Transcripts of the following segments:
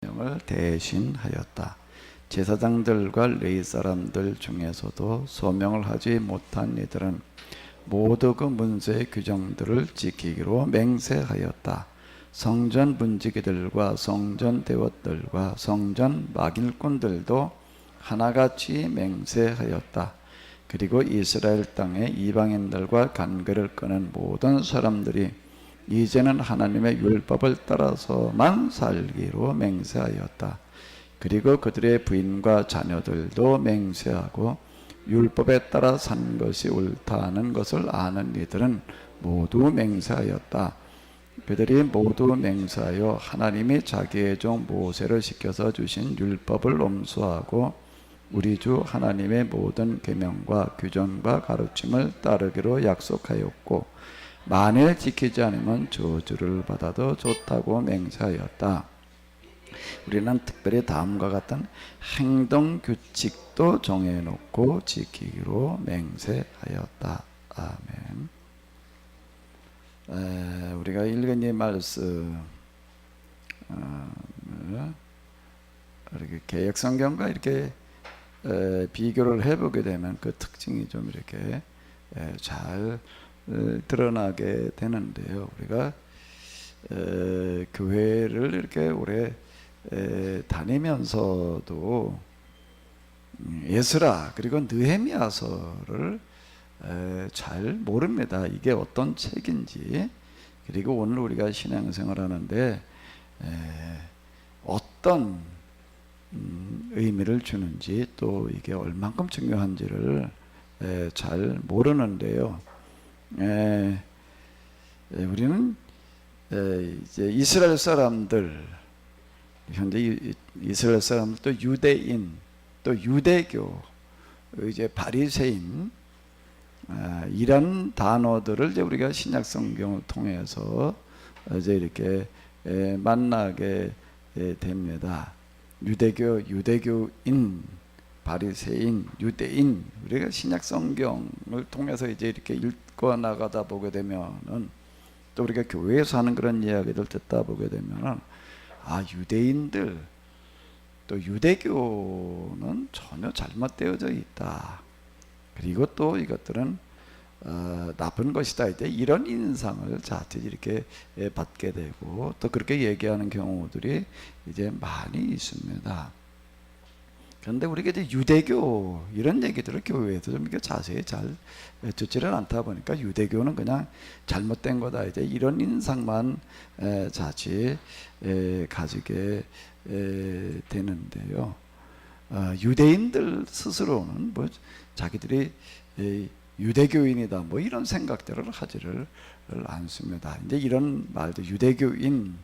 명을 대신하였다. 제사장들과 레위 사람들 중에서도 소명을 하지 못한 이들은 모두 그 문서의 규정들을 지키기로 맹세하였다. 성전 문지기들과 성전 대원들과 성전 막일꾼들도 하나같이 맹세하였다. 그리고 이스라엘 땅의 이방인들과 관계를 끄는 모든 사람들이 이제는 하나님의 율법을 따라서만 살기로 맹세하였다. 그리고 그들의 부인과 자녀들도 맹세하고 율법에 따라 산 것이 옳다는 것을 아는 이들은 모두 맹세하였다. 그들이 모두 맹세하여 하나님이 자기의 종 모세를 시켜서 주신 율법을 엄수하고 우리 주 하나님의 모든 계명과 규정과 가르침을 따르기로 약속하였고 만일 지키지 않으면 저주를 받아도 좋다고 맹세하였다. 우리는 특별히 다음과 같은 행동 규칙도 정해놓고 지키기로 맹세하였다. 아멘. 우리가 읽은 이 말씀 이렇게 개역성경과 이렇게 비교를 해보게 되면 그 특징이 좀 이렇게 잘 드러나게 되는데요. 우리가 교회를 이렇게 오래 다니면서도 에스라 그리고 느헤미야서를 잘 모릅니다. 이게 어떤 책인지. 그리고 오늘 우리가 신앙생활 하는데 어떤 의미를 주는지 또 이게 얼만큼 중요한지를 잘 모르는데요. 우리는 이제 이스라엘 사람들, 현재 이스라엘 사람들, 또 유대인, 또 유대교, 이제 바리새인, 이런 단어들을 이제 우리가 신약 성경을 통해서 이제 이렇게 만나게 됩니다. 유대교, 유대교인, 바리새인, 유대인, 우리가 신약 성경을 통해서 이제 이렇게 읽고 나가다 보게 되면은 또 우리가 교회에서 하는 그런 이야기들 듣다 보게 되면은 유대인들 또 유대교는 전혀 잘못되어져 있다. 그리고 또 이것들은 나쁜 것이다. 이제 이런 인상을 자칫 이렇게 받게 되고 또 그렇게 얘기하는 경우들이 이제 많이 있습니다. 그런데 우리가 이제 유대교 이런 얘기들을 교회에서 좀 이렇게 자세히 잘 듣지를 않다 보니까 유대교는 그냥 잘못된 거다. 이제 이런 인상만 자칫 가지게 되는데요. 유대인들 스스로는 뭐 자기들이 유대교인이다 뭐 이런 생각들을 하지를 않습니다. 이제 이런 말도 유대교인,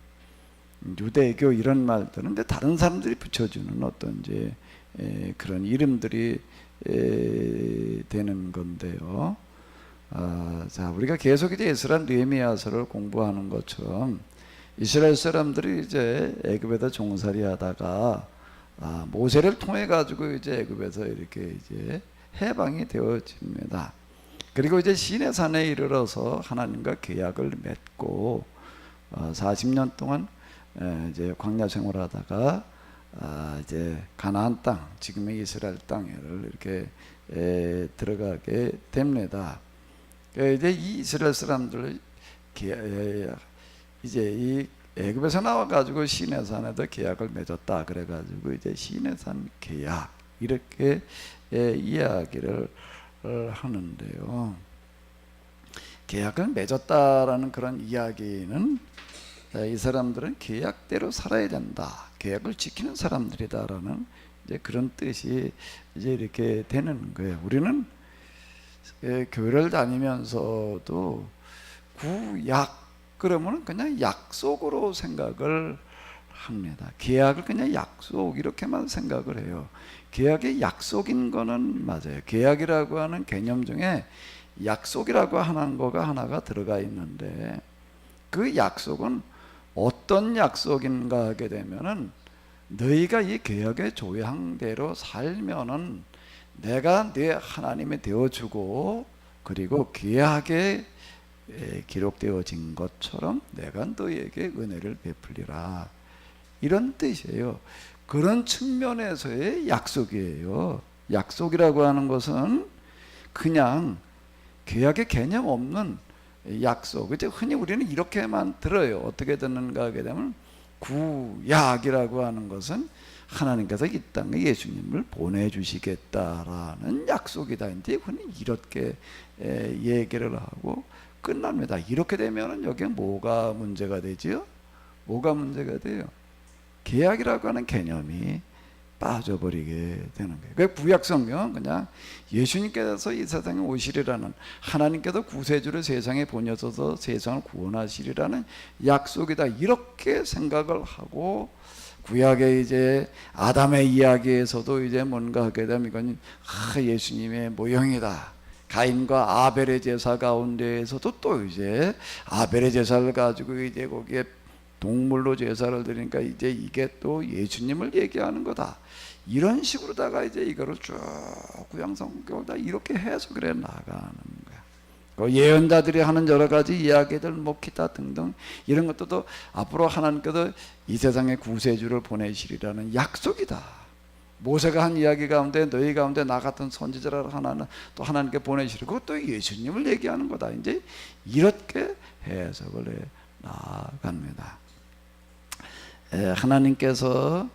유대교 이런 말들은 근데 다른 사람들이 붙여주는 어떤 이제 그런 이름들이 되는 건데요. 자, 우리가 계속 이제 에스라 느헤미야서를 공부하는 것처럼 이스라엘 사람들이 이제 애굽에서 종살이하다가 모세를 통해 가지고 이제 애굽에서 이렇게 이제 해방이 되어집니다. 그리고 이제 시내산에 이르러서 하나님과 계약을 맺고 40년 동안 이제 광야 생활하다가 이제 가나안 땅, 지금의 이스라엘 땅을 이렇게 들어가게 됩니다. 이제 이 이스라엘 사람들 이제 이 애굽에서 나와 가지고 시내산에도 계약을 맺었다. 그래 가지고 이제 시내산 계약 이렇게 이야기를 하는데요. 계약을 맺었다라는 그런 이야기는 이 사람들은 계약대로 살아야 된다. 계약을 지키는 사람들이다라는 이제 그런 뜻이 이제 이렇게 되는 거예요. 우리는 교회를 다니면서도 구약 그러면 그냥 약속으로 생각을 합니다. 계약을 그냥 약속 이렇게만 생각을 해요. 계약이 약속인 거는 맞아요. 계약이라고 하는 개념 중에 약속이라고 하는 거가 하나가 들어가 있는데 그 약속은 어떤 약속인가 하게 되면은 너희가 이 계약의 조항대로 살면은 내가 네 하나님이 되어주고 그리고 계약에 기록되어진 것처럼 내가 너희에게 은혜를 베풀리라. 이런 뜻이에요. 그런 측면에서의 약속이에요. 약속이라고 하는 것은 그냥 계약의 개념 없는 약속. 이제 흔히 우리는 이렇게만 들어요. 어떻게 듣는가 하게 되면 구약이라고 하는 것은 하나님께서 이 땅에 예수님을 보내주시겠다라는 약속이다. 이제 흔히 이렇게 얘기를 하고 끝납니다. 이렇게 되면은 여기에 뭐가 문제가 되지요? 뭐가 문제가 돼요? 계약이라고 하는 개념이 빠져버리게 되는 거예요. 그 구약 성경은 그냥 예수님께서 이 세상에 오시리라는, 하나님께서 구세주를 세상에 보내셔서 세상을 구원하시리라는 약속이다, 이렇게 생각을 하고, 구약의 이제 아담의 이야기에서도 이제 뭔가 하게 되면 이건 예수님의 모형이다. 가인과 아벨의 제사 가운데에서도 또 이제 아벨의 제사를 가지고 이제 거기에 동물로 제사를 드리니까 이제 이게 또 예수님을 얘기하는 거다. 이런 식으로다가 이제 이거를 쭉 구약 성경을 다 이렇게 해석을 해 나가는 거야. 그 예언자들이 하는 여러 가지 이야기들, 뭐 기타 등등 이런 것도 앞으로 하나님께서 이 세상에 구세주를 보내시리라는 약속이다. 모세가 한 이야기 가운데 너희 가운데 나 같은 선지자를 하나는 또 하나님께 보내시리고 또 예수님을 얘기하는 거다. 이제 이렇게 해석을 해 나갑니다. 하나님께서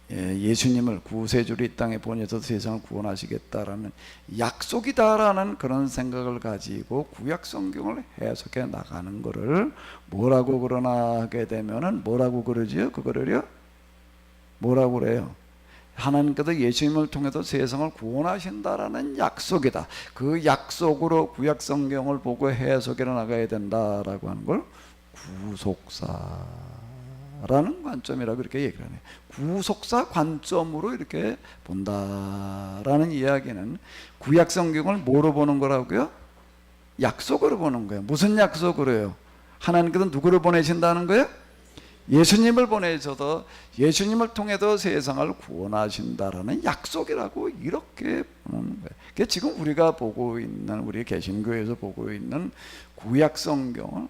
예수님을 구세주를 이 땅에 보내서 세상을 구원하시겠다라는 약속이다라는 그런 생각을 가지고 구약 성경을 해석해 나가는 것을 뭐라고 그러나 하게 되면은 뭐라고 그러지요? 그거를요? 뭐라고 그래요? 하나님께서 예수님을 통해서 세상을 구원하신다라는 약속이다. 그 약속으로 구약 성경을 보고 해석해 나가야 된다라고 하는 걸 구속사라는 관점이라고 이렇게 얘기를 하네요. 구속사 관점으로 이렇게 본다라는 이야기는 구약 성경을 뭐로 보는 거라고요? 약속으로 보는 거예요. 무슨 약속으로요? 하나님께서 누구를 보내신다는 거예요? 예수님을 보내셔서 예수님을 통해서 세상을 구원하신다라는 약속이라고 이렇게 보는 거예요. 그게 지금 우리가 보고 있는, 우리 개신교에서 보고 있는 구약 성경을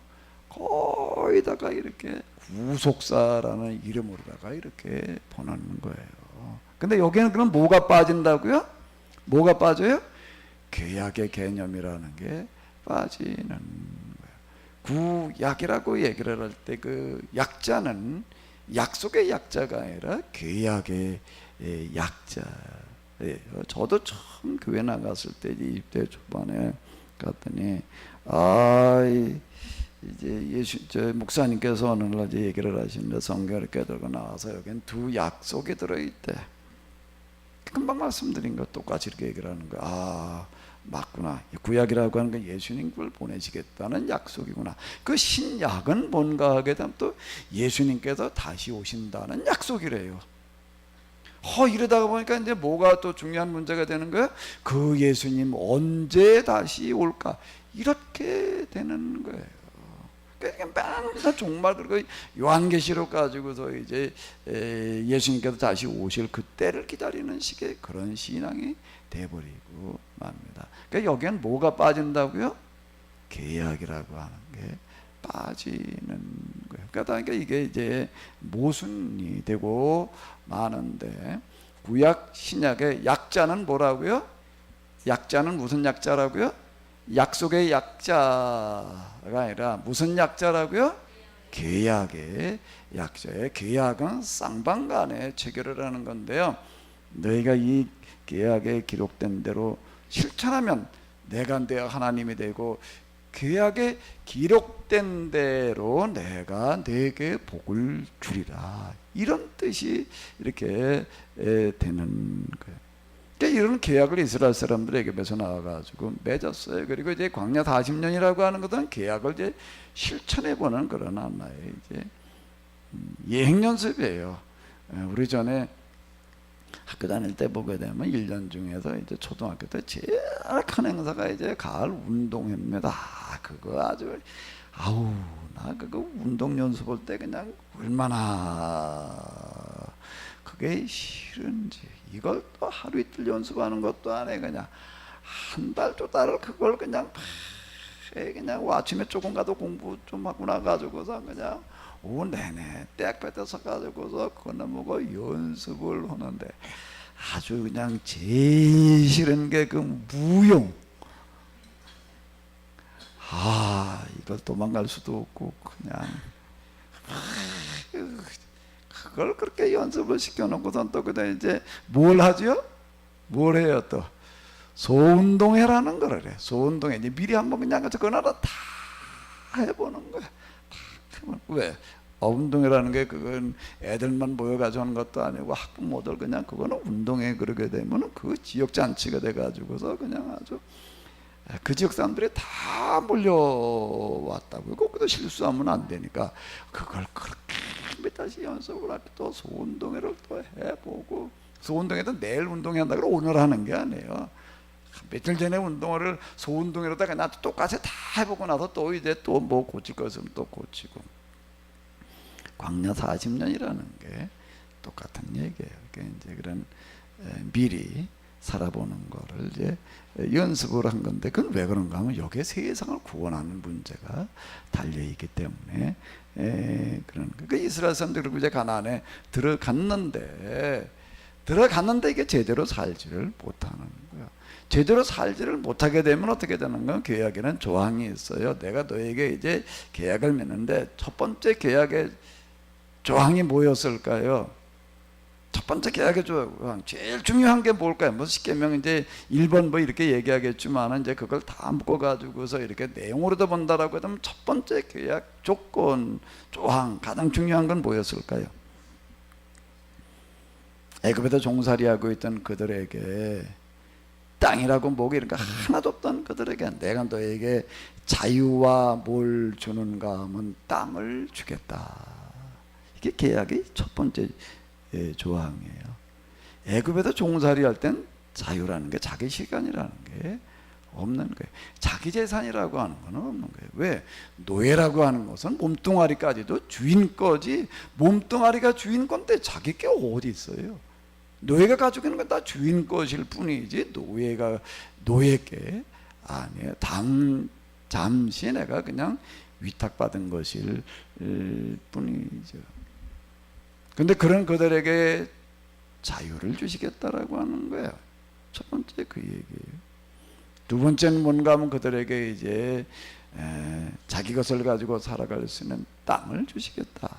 거의다가 이렇게 구속사라는 이름으로다가 이렇게 보는 거예요. 근데 여기는 그럼 뭐가 빠진다고요? 뭐가 빠져요? 계약의 개념이라는 게 빠지는 거예요. 구약이라고 얘기를 할 때 그 약자는 약속의 약자가 아니라 계약의 약자예요. 저도 처음 교회 나갔을 때 20대 초반에 갔더니 이제 목사님께서 어느 날 이제 얘기를 하시는데 성경을 깨들고 나와서 여기는 두 약속이 들어있대. 금방 말씀드린 것 똑같이 이렇게 얘기를 하는 거야. 맞구나. 구약이라고 하는 건 예수님을 보내시겠다는 약속이구나. 그 신약은 뭔가 하게 되면 또 예수님께서 다시 오신다는 약속이래요. 이러다가 보니까 이제 뭐가 또 중요한 문제가 되는 거야? 그 예수님 언제 다시 올까? 이렇게 되는 거예요. 맨날 종말 그리고 요한계시록 가지고서 이제 예수님께서 다시 오실 그때를 기다리는 식의 그런 신앙이 돼버리고 맙니다. 그러니까 여기엔 뭐가 빠진다고요? 계약이라고 하는 게 빠지는 거예요. 그러니까 이게 이제 모순이 되고 마는데, 구약 신약의 약자는 뭐라고요? 약자는 무슨 약자라고요? 약속의 약자가 아니라 무슨 약자라고요? 계약의 약자예요. 계약은 쌍방간에 체결을 하는 건데요, 너희가 이 계약에 기록된 대로 실천하면 내가 내 하나님이 되고, 계약에 기록된 대로 내가 내게 복을 주리라, 이런 뜻이 이렇게 되는 거예요. 이런 계약을 이스라엘 사람들에게 맺어 나와가지고 맺었어요. 그리고 이제 광야 40년이라고 하는 것은 계약을 이제 실천해보는 그런 하나의 이제 예행 연습이에요. 우리 전에 학교 다닐 때 보게 되면 1년 중에서 이제 초등학교 때 제일 큰 행사가 이제 가을 운동회입니다. 그거 아주 나 그거 운동 연습할 때 그냥 얼마나 그게 싫은지, 이걸 또 하루 이틀 연습하는 것도 아니에요. 그냥 한 달, 두 달을 그걸 그냥 아침에 조금 가도 공부 좀 하고 나가지고서 그냥 오후 내내 땡 뱉어서 가지고서 그거는 뭐고 연습을 하는데 아주 그냥 제일 싫은 게 그 무용. 이걸 도망갈 수도 없고 그냥 그걸 그렇게 연습을 시켜놓고선 또 그다음에 이제 뭘 하죠? 뭘 해요 또? 소운동회라는 거를 해. 소운동회 이제 미리 한번 그냥 그거나라 다 해보는 거야. 왜? 운동회라는 게 그건 애들만 모여가지고 하는 것도 아니고 학부모들 그냥 그거는 운동회 그러게 되면은 그 지역 잔치가 돼가지고서 그냥 아주 그 지역 사람들이 다 몰려왔다고요. 거기도 실수하면 안 되니까 그걸 그렇게 다시 연습을 하고 또 소운동회를 또 해보고, 소운동회도 내일 운동회한다고 그러고 오늘 하는 게 아니에요. 며칠 전에 운동회를 소운동회로다가 나도 똑같이 다 해보고 나서 또 이제 또 뭐 고칠 거 있으면 또 고치고. 광야 40년이라는 게 똑같은 얘기예요. 그러니까 이제 그런 미리 살아보는 거를 이제 연습을 한 건데, 그건 왜 그런가 하면 여기에 세상을 구원하는 문제가 달려있기 때문에 그런 거. 그 이스라엘 사람들이 이제 가나안에 들어갔는데 이게 제대로 살지를 못하는 거예요. 제대로 살지를 못하게 되면 어떻게 되는 건 계약에는 조항이 있어요. 내가 너에게 이제 계약을 맺는데 첫 번째 계약의 조항이 뭐였을까요? 첫 번째 계약의 조항, 제일 중요한 게 뭘까요? 뭐 십계명 이제 1번 뭐 이렇게 얘기하겠지만 이제 그걸 다 묶어가지고서 이렇게 내용으로도 본다라고 하면 첫 번째 계약 조건, 조항, 가장 중요한 건 뭐였을까요? 애굽에서 종살이하고 있던 그들에게 땅이라고 뭐가 이런 거 하나도 없던 그들에게 내가 너에게 자유와 뭘 주는가 하면 땅을 주겠다. 이게 계약의 첫 번째 조항이에요. 애굽에서 종살이 할 땐 자유라는 게, 자기 시간이라는 게 없는 거예요. 자기 재산이라고 하는 건 없는 거예요. 왜? 노예라고 하는 것은 몸뚱아리까지도 주인 거지, 몸뚱아리가 주인 건데 자기 게 어디 있어요? 노예가 가지고 있는 건 다 주인 것일 뿐이지 노예가 노예께 아니에요. 잠시 내가 그냥 위탁받은 것일 뿐이죠. 근데 그런 그들에게 자유를 주시겠다라고 하는 거예요. 첫 번째 그 얘기예요. 두 번째는 뭔가 하면 그들에게 이제 자기 것을 가지고 살아갈 수 있는 땅을 주시겠다라고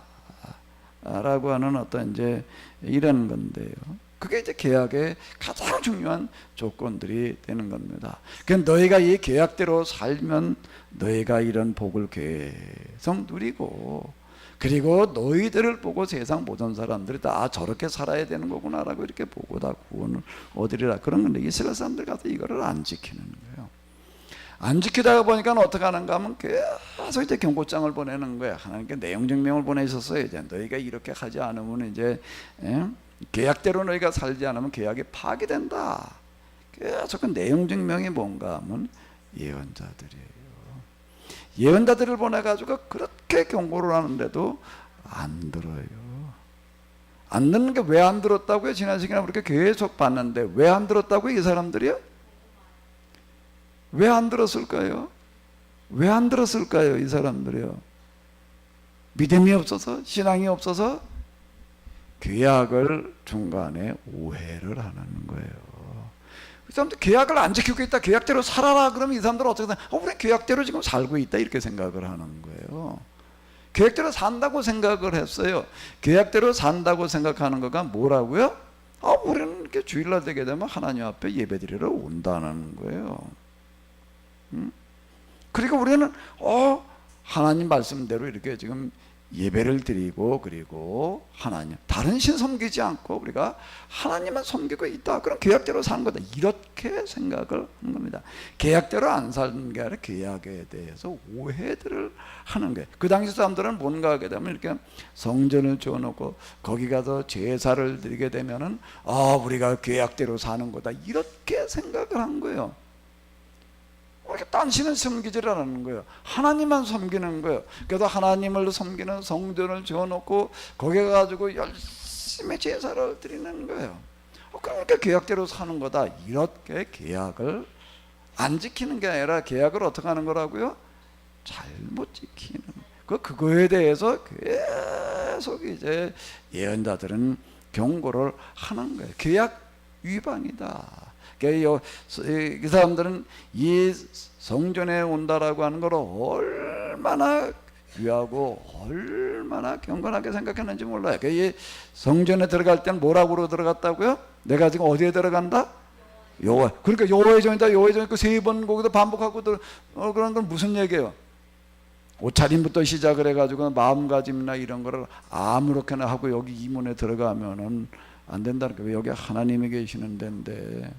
하는 어떤 이제 이런 건데요. 그게 이제 계약의 가장 중요한 조건들이 되는 겁니다. 그러니까 너희가 이 계약대로 살면 너희가 이런 복을 계속 누리고, 그리고 너희들을 보고 세상 모든 사람들이 다 저렇게 살아야 되는 거구나라고 이렇게 보고 다 구원을 얻으리라 그런 건데, 이스라엘 사람들 가서 이거를 안 지키는 거예요. 안 지키다가 보니까 어떻게 하는가 하면 계속 이제 경고장을 보내는 거예요. 하나님께 내용 증명을 보내셨어요. 이제 너희가 이렇게 하지 않으면 이제 계약대로 너희가 살지 않으면 계약이 파기된다. 계속 그 내용 증명이 뭔가 하면 예언자들이에요. 예언자들을 보내가지고 그렇게 경고를 하는데도 안 들어요. 안 듣는 게 왜 안 들었다고요? 지난 시간에 그렇게 계속 봤는데 왜 안 들었다고요? 이 사람들이요? 왜 안 들었을까요? 왜 안 들었을까요? 이 사람들이요? 믿음이 없어서? 신앙이 없어서? 계약을 중간에 오해를 하는 거예요. 이 사람들 계약을 안 지키고 있다, 계약대로 살아라 그러면 이 사람들은 어떻게 생각해요? 우리 계약대로 지금 살고 있다 이렇게 생각을 하는 거예요. 계약대로 산다고 생각을 했어요. 계약대로 산다고 생각하는 거가 뭐라고요? 우리는 이렇게 주일날 되게 되면 하나님 앞에 예배드리러 온다는 거예요. 그리고 우리는 하나님 말씀대로 이렇게 지금 예배를 드리고, 그리고 하나님 다른 신 섬기지 않고 우리가 하나님만 섬기고 있다, 그럼 계약대로 사는 거다 이렇게 생각을 하는 겁니다. 계약대로 안 사는 게 아니라 계약에 대해서 오해들을 하는 거예요. 그 당시 사람들은 뭔가 하게 되면 이렇게 성전을 지어놓고 거기 가서 제사를 드리게 되면은 우리가 계약대로 사는 거다 이렇게 생각을 한 거예요. 이렇게 딴 신을 섬기질 않는 거예요. 하나님만 섬기는 거예요. 그래서 하나님을 섬기는 성전을 지어놓고 거기에 가지고 열심히 제사를 드리는 거예요. 그러니까 계약대로 사는 거다 이렇게 계약을 안 지키는 게 아니라 계약을 어떻게 하는 거라고요? 잘못 지키는. 그거에 대해서 계속 이제 예언자들은 경고를 하는 거예요. 계약 위반이다. 그러니까 이 사람들은 이 성전에 온다라고 하는 걸 얼마나 귀하고 얼마나 경건하게 생각했는지 몰라요. 그러니까 이 성전에 들어갈 때는 뭐라고 들어갔다고요? 내가 지금 어디에 들어간다? 여호와. 그러니까 여호와의 전이다, 여호와의 전이다. 그 세 번 거기서 반복하고 그런 건 무슨 얘기예요? 옷차림부터 시작을 해가지고 마음가짐이나 이런 거를 아무렇게나 하고 여기 이 문에 들어가면은 안 된다는 거예요. 여기 하나님이 계시는 데인데,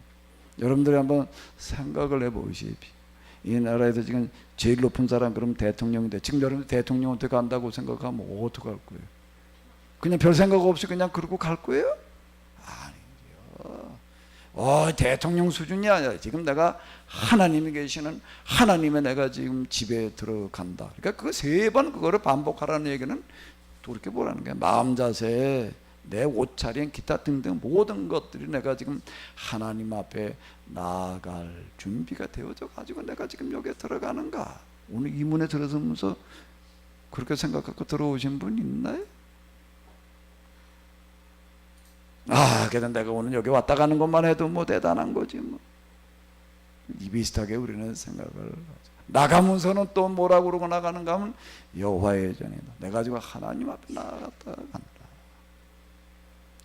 여러분들이 한번 생각을 해보십시오. 이 나라에서 지금 제일 높은 사람 그럼 대통령인데, 지금 여러분 대통령한테 간다고 생각하면 어떡할 거예요? 그냥 별 생각 없이 그냥 그러고 갈 거예요? 아니죠. 대통령 수준이 아니라 지금 내가 하나님이 계시는 하나님의 내가 지금 집에 들어간다. 그러니까 그 세 번 그거를 반복하라는 얘기는 그렇게 뭐라는 거야? 마음 자세, 내 옷차림, 기타 등등 모든 것들이 내가 지금 하나님 앞에 나아갈 준비가 되어져 가지고 내가 지금 여기에 들어가는가? 오늘 이 문에 들어서면서 그렇게 생각하고 들어오신 분 있나요? 그래도 내가 오늘 여기 왔다 가는 것만 해도 뭐 대단한 거지 뭐. 이 비슷하게 우리는 생각을 하죠. 나가면서는 또 뭐라고 그러고 나가는가 하면 여호와의 전이다. 내가 지금 하나님 앞에 나아갔다 간다.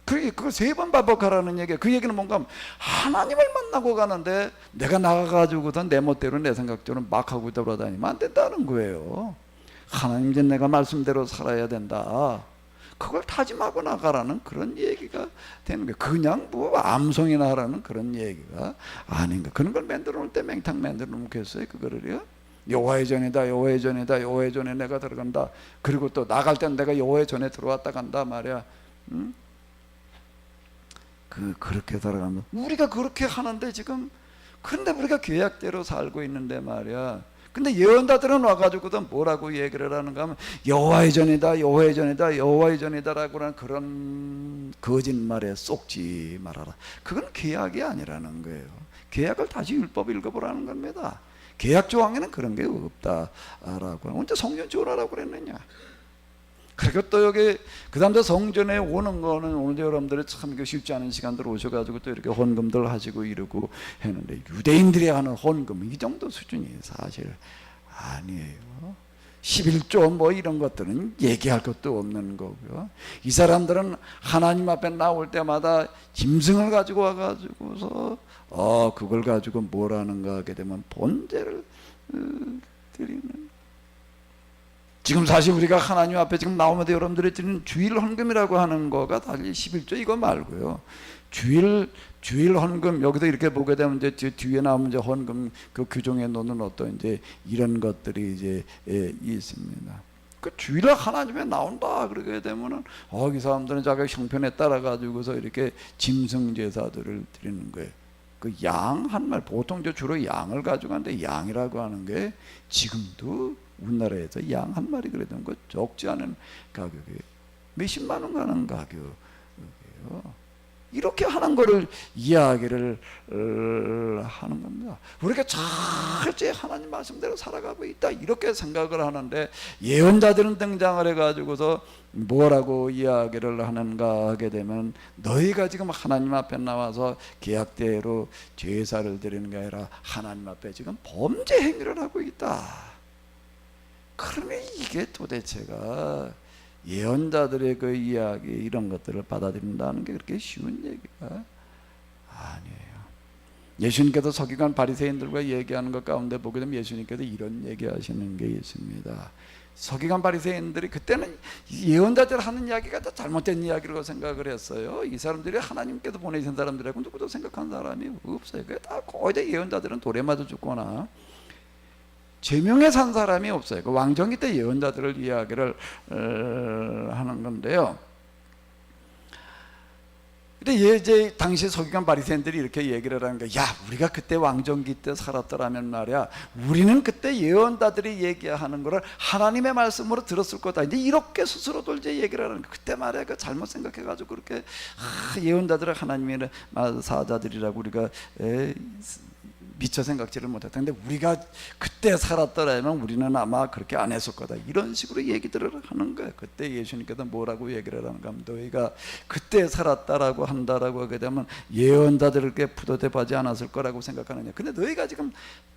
그걸 세 번 반복하라는 얘기예요. 그 얘기는 뭔가 하면 하나님을 만나고 가는데 내가 나가가지고선 내 멋대로 내 생각대로 막 하고 돌아다니면 안 된다는 거예요. 하나님 이제 내가 말씀대로 살아야 된다. 그걸 다짐하고 나가라는 그런 얘기가 되는 거예요. 그냥 뭐 암송이나 하라는 그런 얘기가 아닌가. 그런 걸 만들어 놓을 때 맹탕 만들어 놓겠어요. 그거를요. 여호와의 전이다, 여호와의 전이다, 여호와의 전에 내가 들어간다. 그리고 또 나갈 때는 내가 여호와의 전에 들어왔다 간다 말이야. 그렇게 살아가면 우리가 그렇게 하는데 지금, 그런데 우리가 계약대로 살고 있는데 말이야. 근데 예언자들은 와가지고도 뭐라고 얘기를 하는가 하면 여호와의 전이다, 여호와의 전이다, 여호와의 전이다라고 하는 그런 거짓말에 쏙지 말아라. 그건 계약이 아니라는 거예요. 계약을 다시 율법 읽어보라는 겁니다. 계약 조항에는 그런 게 없다라고. 언제 성전 지으라고 그랬느냐? 그리고 또 여기 그 다음에 성전에 오는 거는 오늘 여러분들이 참 쉽지 않은 시간들 오셔가지고 또 이렇게 헌금들 하시고 이러고 했는데, 유대인들이 하는 헌금 이 정도 수준이 사실 아니에요. 11조 뭐 이런 것들은 얘기할 것도 없는 거고요. 이 사람들은 하나님 앞에 나올 때마다 짐승을 가지고 와가지고서 그걸 가지고 뭐라는가 하게 되면 번제를 드리는. 지금 사실 우리가 하나님 앞에 지금 나오면서 여러분들이 드리는 주일 헌금이라고 하는 거가 달리 11조 이거 말고요. 주일 헌금, 여기도 이렇게 보게 되면 이제 뒤에 나오면 이제 헌금 그 규정에 놓는 어떤 이제 이런 것들이 이제 있습니다. 그 주일에 하나님에 나온다 그러게 되면은 이 사람들은 자기 형편에 따라 가지고서 이렇게 짐승 제사들을 드리는 거예요. 그 양 한 마리, 보통 주로 양을 가져가는데 양이라고 하는 게 지금도 우리나라에서 양 한 마리 그래도 그 적지 않은 가격이 몇십만 원 가는 가격이에요. 이렇게 하는 거를 이야기를 하는 겁니다. 우리가 철저히 하나님 말씀대로 살아가고 있다 이렇게 생각을 하는데, 예언자들은 등장을 해가지고서 뭐라고 이야기를 하는가 하게 되면, 너희가 지금 하나님 앞에 나와서 계약대로 제사를 드리는 게 아니라 하나님 앞에 지금 범죄 행위를 하고 있다. 그러면 이게 도대체가 예언자들의 그 이야기 이런 것들을 받아들인다는 게 그렇게 쉬운 얘기가 아니에요. 예수님께서 서기관 바리새인들과 얘기하는 것 가운데 보게 되면 예수님께서 이런 얘기하시는 게 있습니다. 서기관 바리새인들이 그때는 예언자들 하는 이야기가 다 잘못된 이야기라고 생각을 했어요. 이 사람들이 하나님께서 보내신 사람들이라고 누구도 생각한 사람이 없어요. 그게 다 거의 다 예언자들은 돌에 맞아 죽거나 제명에 산 사람이 없어요. 그 왕정기 때 예언자들을 이야기를 하는 건데요. 근데 이제 당시 서기관 바리새인들이 이렇게 얘기를 하는 거야. 야, 우리가 그때 왕정기 때 살았더라면 말이야, 우리는 그때 예언자들이 얘기하는 거를 하나님의 말씀으로 들었을 거다. 이제 이렇게 스스로도 이제 얘기를 하는 거야. 그때 말이야, 그 잘못 생각해가지고 그렇게 예언자들을 하나님의 사자들이라고 우리가 미처 생각지를 못했다. 근데 우리가 그때 살았더라면 우리는 아마 그렇게 안 했을 거다. 이런 식으로 얘기들을 하는 거예요. 그때 예수님께서 뭐라고 얘기를 하는가 하면, 너희가 그때 살았다라고 한다라고 하게 되면 예언자들에게 부도대하지 않았을 거라고 생각하느냐. 근데 너희가 지금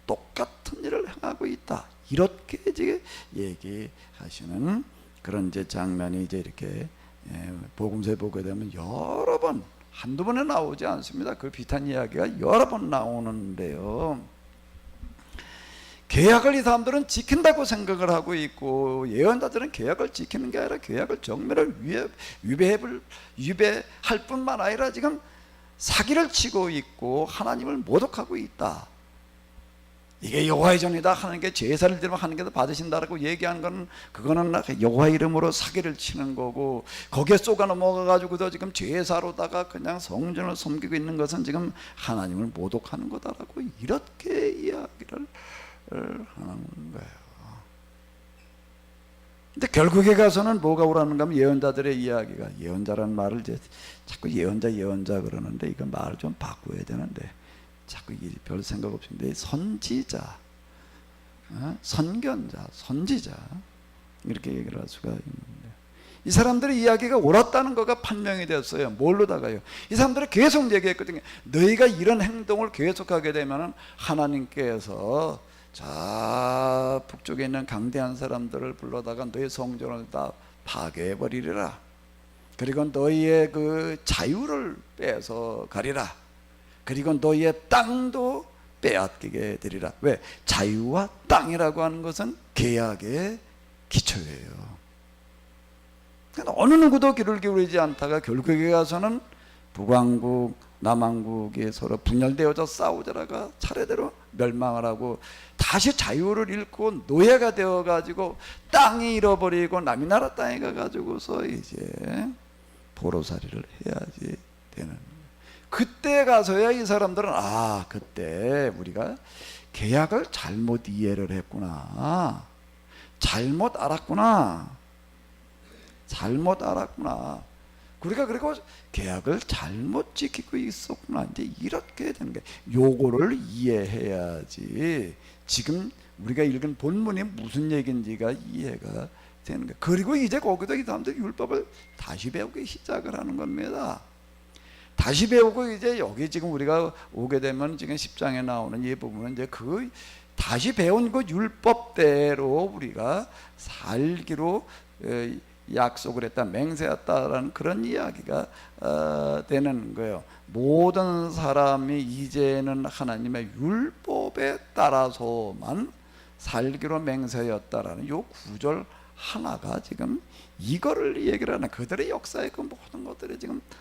똑같은 일을 행하고 있다. 이렇게 이제 얘기하시는 그런 이제 장면이 이제 이렇게 복음서에 보게 되면 여러 번, 한두 번에 나오지 않습니다. 그 비슷한 이야기가 여러 번 나오는데요. 계약을 이 사람들은 지킨다고 생각을 하고 있고, 예언자들은 계약을 지키는 게 아니라 계약을 정면을 위배할 뿐만 아니라 지금 사기를 치고 있고 하나님을 모독하고 있다. 이게 여호와의 전이다. 하나님께 제사를 드리면 하나님께서 받으신다라고 얘기하는 건, 그거는 여호와 이름으로 사기를 치는 거고, 거기에 쏘가 넘어가가지고도 지금 제사로다가 그냥 성전을 섬기고 있는 것은 지금 하나님을 모독하는 거다라고 이렇게 이야기를 하는 거예요. 근데 결국에 가서는 뭐가 오라는가 하면, 예언자들의 이야기가, 예언자라는 말을 이제 자꾸 예언자 그러는데 이거 말을 좀 바꿔야 되는데 자꾸 별 생각 없는데, 선지자, 선견자, 선지자, 이렇게 얘기를 할 수가 있는데, 이 사람들의 이야기가 옳았다는 거가 판명이 됐어요. 뭘로다가요? 이 사람들이 계속 얘기했거든요. 너희가 이런 행동을 계속하게 되면 하나님께서 자 북쪽에 있는 강대한 사람들을 불러다가 너희 성전을 다 파괴해버리리라. 그리고 너희의 그 자유를 빼서 가리라. 그리고 너희의 땅도 빼앗기게 되리라. 왜? 자유와 땅이라고 하는 것은 계약의 기초예요. 그러니까 어느 누구도 귀를 기울이지 않다가 결국에 가서는 북왕국, 남왕국이 서로 분열되어져 싸우다가 차례대로 멸망을 하고, 다시 자유를 잃고 노예가 되어가지고 땅이 잃어버리고 남의 나라 땅에 가가지고서 이제 포로살이를 해야지 되는, 그때 가서야 이 사람들은 그때 우리가 계약을 잘못 이해를 했구나, 잘못 알았구나. 우리가 그리고 계약을 잘못 지키고 있었구나. 이제 이렇게 되는 거예요. 요거를 이해해야지 지금 우리가 읽은 본문이 무슨 얘기인지가 이해가 되는 거예요. 그리고 이제 거기서 이 사람들이 율법을 다시 배우기 시작을 하는 겁니다. 다시 배우고 이제 여기 지금 우리가 오게 되면 지금 10장에 나오는 이 부분은 이제 그 다시 배운 그 율법대로 우리가 살기로 약속을 했다, 맹세했다라는 그런 이야기가 되는 거예요. 모든 사람이 이제는 하나님의 율법에 따라서만 살기로 맹세였다라는 요 구절 하나가 지금 이거를 얘기를 하는, 그들의 역사의 그 모든 것들이 지금 다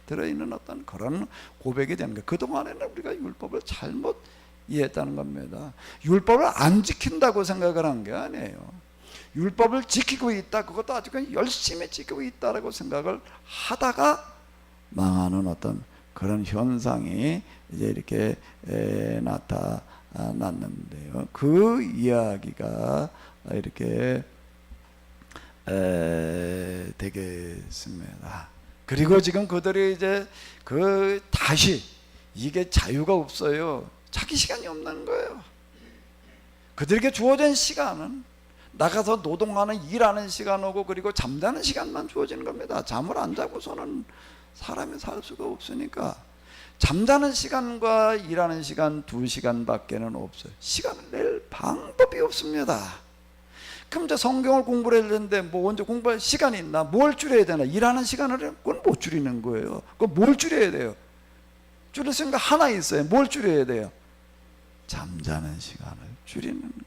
들어있는 어떤 그런 고백이 되는 거예요. 그동안에는 우리가 율법을 잘못 이해했다는 겁니다. 율법을 안 지킨다고 생각을 한 게 아니에요. 율법을 지키고 있다, 그것도 아주 열심히 지키고 있다라고 생각을 하다가 망하는 어떤 그런 현상이 이제 이렇게 나타났는데요. 그 이야기가 이렇게 되겠습니다. 그리고 지금 그들이 이제 다시 이게 자유가 없어요. 자기 시간이 없는 거예요. 그들에게 주어진 시간은 나가서 노동하는, 일하는 시간하고 그리고 잠자는 시간만 주어지는 겁니다. 잠을 안 자고서는 사람이 살 수가 없으니까 잠자는 시간과 일하는 시간 2시간밖에는 없어요. 시간을 낼 방법이 없습니다. 그럼 이제 성경을 공부를 해야 되는데 뭐 언제 공부할 시간이 있나? 뭘 줄여야 되나? 일하는 시간을 그건 못 줄이는 거예요. 그건 뭘 줄여야 돼요? 줄일 생각 하나 있어요. 뭘 줄여야 돼요? 잠자는 시간을 줄이는 거예요.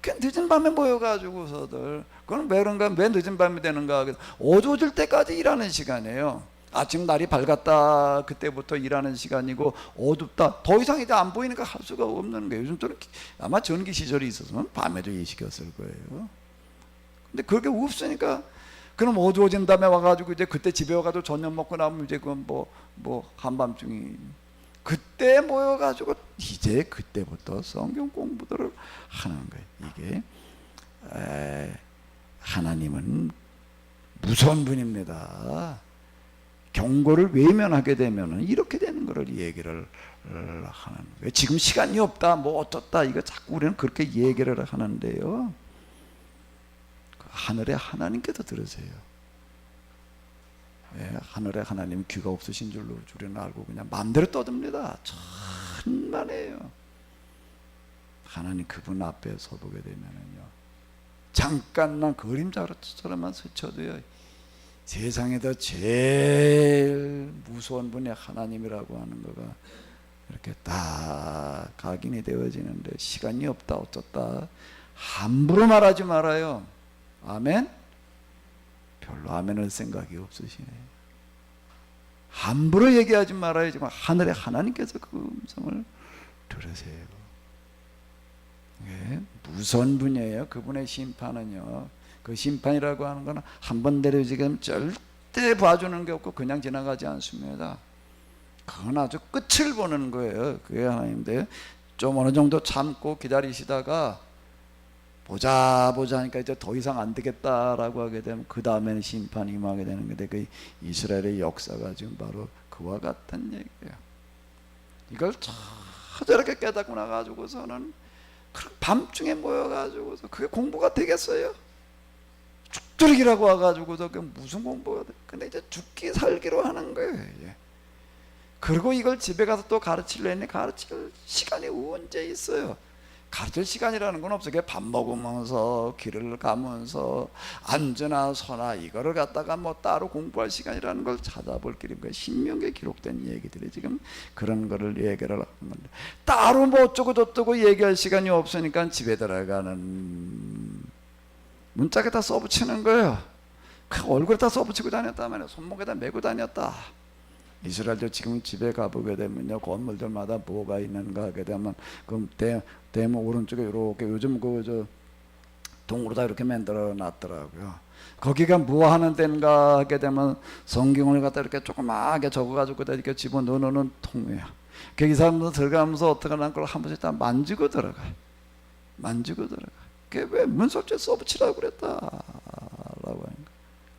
그 늦은 밤에 모여가지고서들, 그건 왜 그런가? 왜 늦은 밤이 되는가? 어두워질 때까지 일하는 시간이에요. 아침 날이 밝았다 그때부터 일하는 시간이고, 어둡다 더 이상 이제 안 보이니까 할 수가 없는 거예요. 요즘 또는 아마 전기 시절이 있었으면 밤에도 일시켰을 거예요. 근데 그게 없으니까, 그럼 어두워진 다음에 와가지고 이제 그때 집에 와가지고 저녁 먹고 나면 이제 그 뭐 한밤중이, 그때 모여가지고 이제 그때부터 성경 공부들을 하는 거예요. 이게 하나님은 무서운 분입니다. 경고를 외면하게 되면은 이렇게 되는 거를 얘기를 하는 거예요. 지금 시간이 없다, 뭐 어떻다, 이거 자꾸 우리는 그렇게 얘기를 하는데요. 하늘의 하나님께서 들으세요. 예, 하늘의 하나님 귀가 없으신 줄로 우리는 알고 그냥 마음대로 떠듭니다. 천만에요. 하나님 그분 앞에 서보게 되면은요, 잠깐만 그림자처럼만 스쳐도요, 세상에서 제일 무서운 분이 하나님이라고 하는 거가 이렇게 딱 각인이 되어지는데, 시간이 없다 어쩌다 함부로 말하지 말아요. 아멘? 별로 아멘할 생각이 없으시네요. 함부로 얘기하지 말아요. 지금 하늘의 하나님께서 그 음성을 들으세요. 예, 무서운 분이에요. 그분의 심판은요, 그 심판이라고 하는 건 한 번 내려지면 절대 봐주는 게 없고 그냥 지나가지 않습니다. 그건 아주 끝을 보는 거예요. 그게 하나님인데, 좀 어느 정도 참고 기다리시다가 보자 하니까 이제 더 이상 안 되겠다라고 하게 되면 그 다음에는 심판이 임하게 되는 건데, 그 이스라엘의 역사가 지금 바로 그와 같은 얘기예요. 이걸 저렇게 깨닫고 나가지고서는 밤중에 모여가지고서 그게 공부가 되겠어요? 죽들이라고 와가지고서 그게 무슨 공부가 돼? 근데 이제 죽기 살기로 하는 거예요. 예. 그리고 이걸 집에 가서 또 가르치려니 가르칠 시간이 언제 있어요? 가르칠 시간이라는 건 없어요. 밥 먹으면서 길을 가면서 앉으나 서나 이거를 갖다가 뭐 따로 공부할 시간이라는 걸 찾아볼 길인 거예요. 신명기에 기록된 얘기들이 지금 그런 거를 얘기를 하는 건데, 따로 뭐 어쩌고 저쩌고 얘기할 시간이 없으니까 집에 들어가는 문짝에다 써붙이는 거예요. 그 얼굴에다 써붙이고 다녔다 말이에요. 손목에다 메고 다녔다. 이스라엘도 지금 집에 가보게 되면요, 건물들마다 뭐가 있는가 하게 되면 그 대문 오른쪽에 이렇게 요즘 그 동으로 다 이렇게 만들어 놨더라고요. 거기가 뭐 하는 데인가 하게 되면 성경을 갖다 이렇게 조그맣게 적어가지고 이렇게 집어넣어 놓는 통이에요. 그 사람들 들어가면서 어떻게 하는 걸 한 번씩 다 만지고 들어가. 그게 왜 문석재 써붙이라고 그랬다라고 하는 거예요.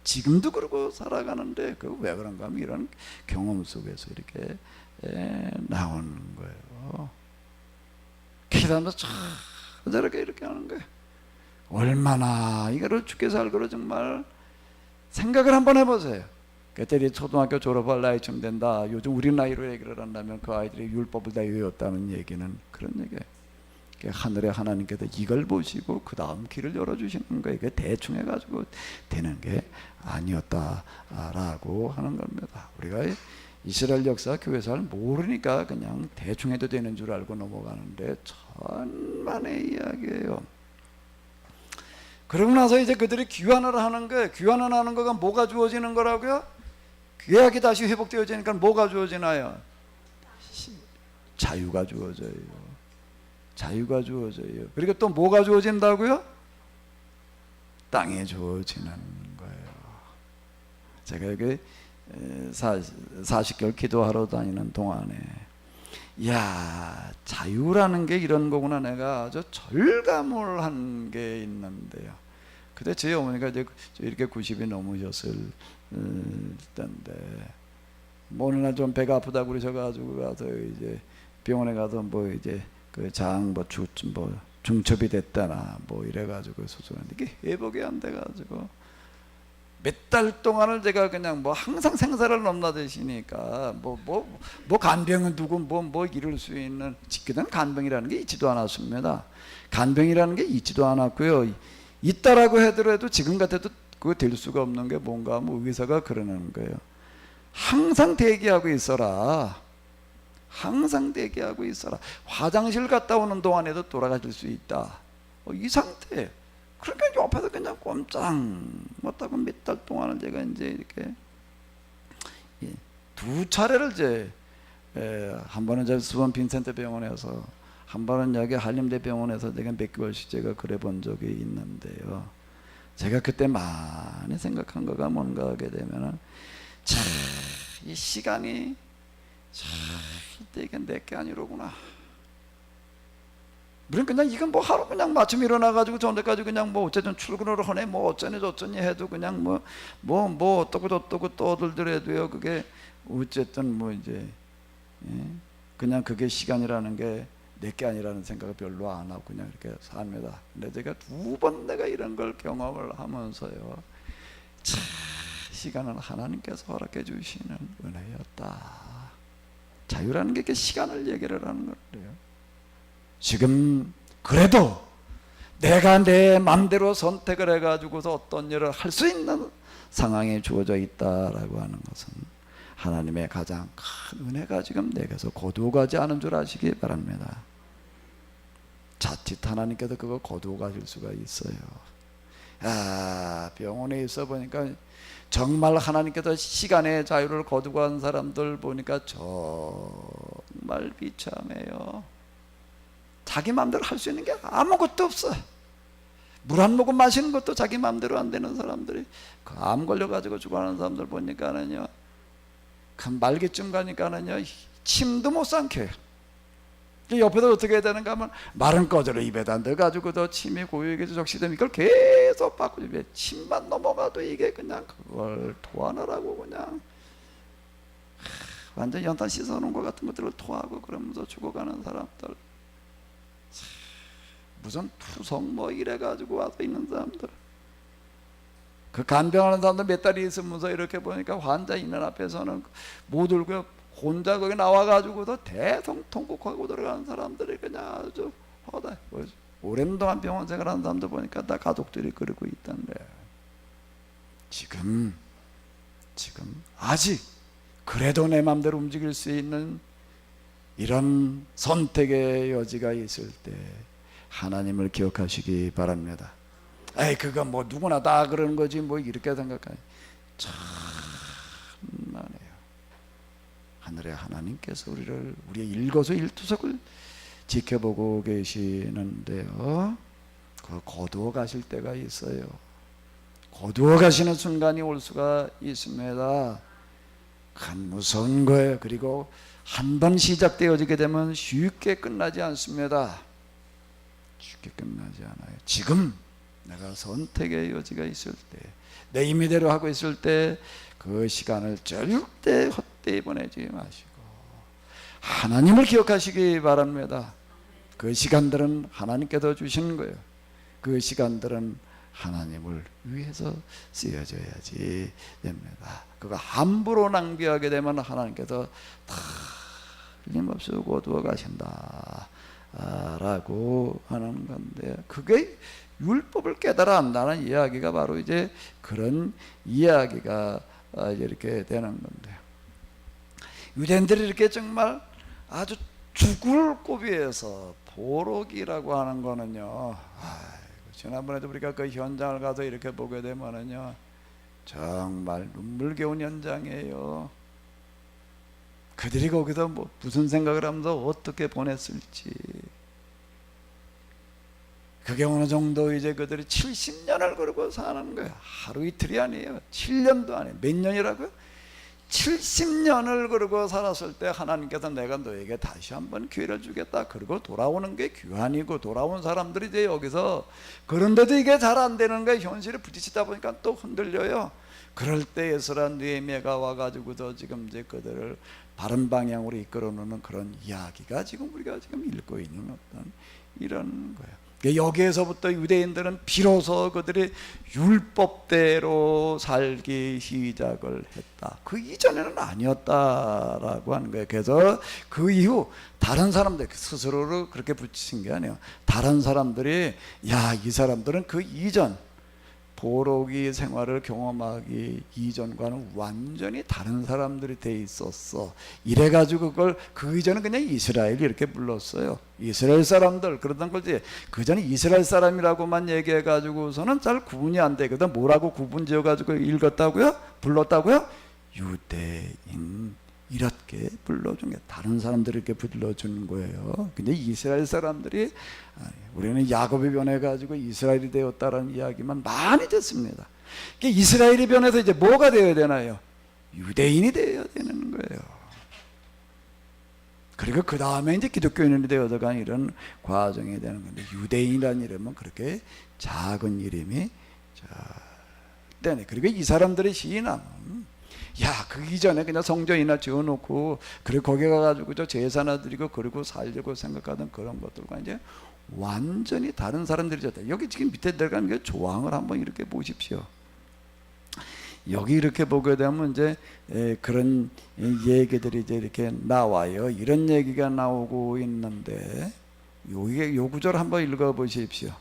지금도 그러고 살아가는데 그 왜 그런가 하면 이런 경험 속에서 이렇게 나오는 거예요. 기도하면서 저렇게 이렇게 하는 거예요. 얼마나 이거를 죽게 살고를 정말 생각을 한번 해보세요. 그때 초등학교 졸업할 나이쯤 된다. 요즘 우리 나이로 얘기를 한다면 그 아이들이 율법을 다 외웠다는 얘기는 그런 얘기예요. 하늘의 하나님께서 이걸 보시고 그 다음 길을 열어주시는 거예요. 이게 대충 해가지고 되는 게 아니었다라고 하는 겁니다. 우리가 이스라엘 역사 교회사를 모르니까 그냥 대충 해도 되는 줄 알고 넘어가는데 천만의 이야기예요. 그러고 나서 이제 그들이 귀환을 하는 거예요. 귀환을 하는 거가 뭐가 주어지는 거라고요? 계약이 다시 회복되어지니까 뭐가 주어지나요? 자유가 주어져요. 자유가 주어져요. 그리고 또 뭐가 주어진다고요? 땅에 주어지는 거예요. 제가 여기 40개월 기도하러 다니는 동안에, 야, 자유라는 게 이런 거구나, 내가 아주 절감을 한 게 있는데요. 그때 저희 어머니가 이제 이렇게 90이 넘으셨을 때인데, 뭐 어느 날 좀 배가 아프다고 그러셔가지고 가서 이제 병원에 가서 뭐 이제 그 뭐 중첩이 됐다나 뭐 이래가지고 수술하는데 이게 회복이 안 돼가지고 몇 달 동안을 제가 그냥 뭐 항상 생사를 넘나드시니까 뭐 간병은 누구 뭐 이룰 수 있는 직계된 간병이라는 게 있지도 않았습니다. 간병이라는 게 있지도 않았고요. 있다라고 하더라도 지금 같아도 그거 될 수가 없는 게 뭔가 뭐 의사가 그러는 거예요. 항상 대기하고 있어라. 항상 대기하고 있어라. 화장실 갔다 오는 동안에도 돌아가실 수 있다. 이 상태. 그러니까 옆에서 그냥 꼼짝 못하고 몇 달 동안을 제가 이제 이렇게 두 차례를 이제 한 번은 저 수원 빈센트 병원에서, 한 번은 여기 한림대 병원에서 제가 몇 개월씩 제가 그래 본 적이 있는데요. 제가 그때 많이 생각한 거가 뭔가 하게 되면은, 자, 이 시간이 자, 이게 내게 아니로구나. 우리는 그냥 이건 뭐 하루 그냥 마침 일어나가지고 저녁까지 그냥 뭐 어쨌든 출근을 하네 뭐 어쩌니 저쩌니 해도 그냥 뭐 어떻고 저떻고 떠들더라도요 그게 어쨌든 뭐 이제 그냥 그게 시간이라는 게 내게 아니라는 생각을 별로 안 하고 그냥 이렇게 삽니다. 근데 제가 2번 내가 이런 걸 경험을 하면서요, 참 시간은 하나님께서 허락해 주시는 은혜였다. 자유라는 게 이렇게 시간을 얘기를 하는 거예요. 지금 그래도 내가 내 마음대로 선택을 해가지고서 어떤 일을 할 수 있는 상황에 주어져 있다라고 하는 것은 하나님의 가장 큰 은혜가 지금 내게서 거두어 가지 않은 줄 아시기 바랍니다. 자칫 하나님께서 그거 거두어 가실 수가 있어요. 병원에 있어 보니까 정말 하나님께서 시간의 자유를 거두고 간 사람들 보니까 정말 비참해요. 자기 마음대로 할 수 있는 게 아무것도 없어요. 물 한 모금 마시는 것도 자기 마음대로 안 되는 사람들이, 그 암 걸려가지고 죽어가는 사람들 보니까는요, 그 말기쯤 가니까는요 침도 못 삼켜요. 옆에서 어떻게 해야 되는가 하면 마른 꺼져를 입에다 넣어가지고 더 침이 고이게 적시되면 이걸 계속 바꾸지. 침만 넘어가도 이게 그냥 그걸 토하느라고 그냥 완전 연탄 씻어놓은 것 같은 것들을 토하고 그러면서 죽어가는 사람들, 무슨 투석 뭐 이래가지고 와서 있는 사람들, 그 간병하는 사람들 몇 달이 있으면서 이렇게 보니까 환자 있는 앞에서는 못 울고 혼자 거기 나와가지고도 대성통곡하고 들어가는 사람들이 그냥 아주 허다. 오랜 동안 병원 생활하는 사람들 보니까 다 가족들이 그러고 있던데, 지금 아직 그래도 내 마음대로 움직일 수 있는 이런 선택의 여지가 있을 때 하나님을 기억하시기 바랍니다. 에이 그거 뭐 누구나 다 그러는 거지 뭐 이렇게 생각하니 참만해요. 하늘의 하나님께서 우리의 일거수일투족을 지켜보고 계시는데요, 그 거두어 가실 때가 있어요. 거두어 가시는 순간이 올 수가 있습니다. 참 무서운 거예요. 그리고 한 번 시작되어지게 되면 쉽게 끝나지 않습니다. 쉽게 끝나지 않아요. 지금 내가 선택의 여지가 있을 때, 내 임의대로 하고 있을 때 그 시간을 절대 헛되이 보내지 마시고 하나님을 기억하시기 바랍니다. 그 시간들은 하나님께서 주시는 거예요. 그 시간들은 하나님을 위해서 쓰여져야지 됩니다. 그거 함부로 낭비하게 되면 하나님께서 다 틀림없이 거두어 가신다 라고 하는 건데, 그게 율법을 깨달아 안다는 이야기가 바로 이제 그런 이야기가 이렇게 되는 건데, 유대인들이 이렇게 정말 아주 죽을 고비에서 보록이라고 하는 거는요, 지난번에도 우리가 그 현장을 가서 이렇게 보게 되면은요 정말 눈물겨운 현장이에요. 그들이 거기서 뭐 무슨 생각을 하면서 어떻게 보냈을지, 그게 어느 정도 이제 그들이 70년을 그러고 사는 거예요. 하루 이틀이 아니에요. 7년도 아니에요. 몇 년이라고요? 70년을 그러고 살았을 때 하나님께서 내가 너에게 다시 한번 기회를 주겠다. 그리고 돌아오는 게 귀환이고, 돌아온 사람들이 이제 여기서, 그런데도 이게 잘 안 되는 거예요. 현실에 부딪히다 보니까 또 흔들려요. 그럴 때 에스라 느헤미야가 와가지고도 지금 이제 그들을 바른 방향으로 이끌어놓는 그런 이야기가 지금 우리가 지금 읽고 있는 어떤 이런 거예요. 여기에서부터 유대인들은 비로소 그들이 율법대로 살기 시작을 했다. 그 이전에는 아니었다라고 하는 거예요. 그래서 그 이후 다른 사람들 스스로를 그렇게 붙이신 게 아니에요. 다른 사람들이 야, 이 사람들은 그 이전 보록이 생활을 경험하기 이전과는 완전히 다른 사람들이 돼 있었어. 이래가지고 그걸 그 이전은 그냥 이스라엘이 이렇게 불렀어요. 이스라엘 사람들 그러던 거지. 그 전에 이스라엘 사람이라고만 얘기해가지고서는 잘 구분이 안 되거든. 뭐라고 구분 지어가지고 읽었다고요? 불렀다고요? 유대인. 이렇게 불러준 게, 다른 사람들이 이렇게 불러주는 거예요. 근데 이스라엘 사람들이, 우리는 야곱이 변해가지고 이스라엘이 되었다라는 이야기만 많이 듣습니다. 이스라엘이 변해서 이제 뭐가 되어야 되나요? 유대인이 되어야 되는 거예요. 그리고 그 다음에 이제 기독교인이 되어서간 이런 과정이 되는 건데, 유대인이라는 이름은 그렇게 작은 이름이 되네. 그리고 이 사람들의 신앙은, 야, 그 이전에 그냥 성전이나 지어놓고, 그리고 거기 가가지고 저 제사나 드리고 그리고 살려고 생각하던 그런 것들과 이제 완전히 다른 사람들이었다. 여기 지금 밑에 내려가는 게 조항을 한번 이렇게 보십시오. 여기 이렇게 보게 되면 이제 그런 얘기들이 이제 이렇게 나와요. 이런 얘기가 나오고 있는데, 요 구절 한번 읽어 보십시오.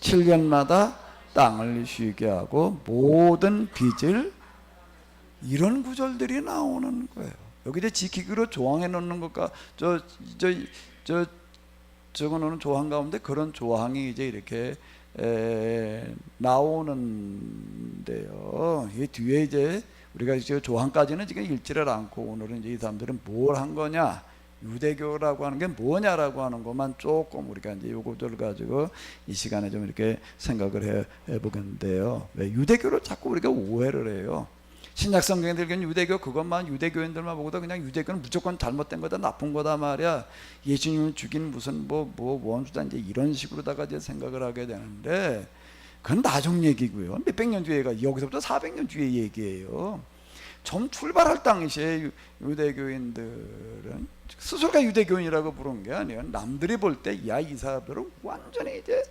7년마다 땅을 쉬게 하고 모든 빚을, 이런 구절들이 나오는 거예요. 여기 이제 지키기로 조항해 놓는 것과 적어놓은 조항 가운데 그런 조항이 이제 이렇게 나오는데요. 이 뒤에 이제 우리가 이제 조항까지는 지금 읽지를 않고, 오늘은 이제 이 사람들은 뭘 한 거냐, 유대교라고 하는 게 뭐냐라고 하는 것만 조금 우리가 이제 요것들 가지고 이 시간에 좀 이렇게 생각을 해보겠는데요. 왜 유대교를 자꾸 우리가 오해를 해요? 신약 성경에 들기는 유대교 그것만, 유대교인들만 보고도 그냥 유대교는 무조건 잘못된 거다, 나쁜 거다 말이야. 예수님을 죽인 무슨 뭐 원수다, 이제 이런 식으로다가 이제 생각을 하게 되는데, 그건 나중 얘기고요. 몇백 년 뒤에가, 여기서부터 400년 뒤의 얘기예요. 처음 출발할 당시에 유대교인들은 스스로가 유대교인이라고 부른 게 아니에요. 남들이 볼 때, 야, 이 사람들은 완전히 이제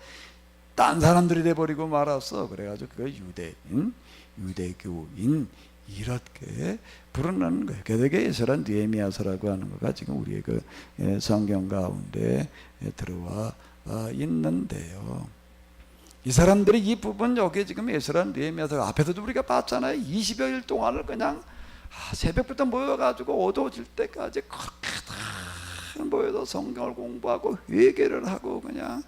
딴 사람들이 돼버리고 말았어. 그래가지고 그거 유대교인 이렇게 부르는 거예요. 게다가 에스라 느헤미야서라고 하는 거가 지금 우리의 그 성경 가운데 들어와 있는데요. 이 사람들이 이 부분, 여기 지금 에스라 느헤미야서 앞에서도 우리가 봤잖아요. 20여일 동안을 그냥 새벽부터 모여가지고 어두워질 때까지 그렇게 다 모여서 성경을 공부하고 회개를 하고, 그냥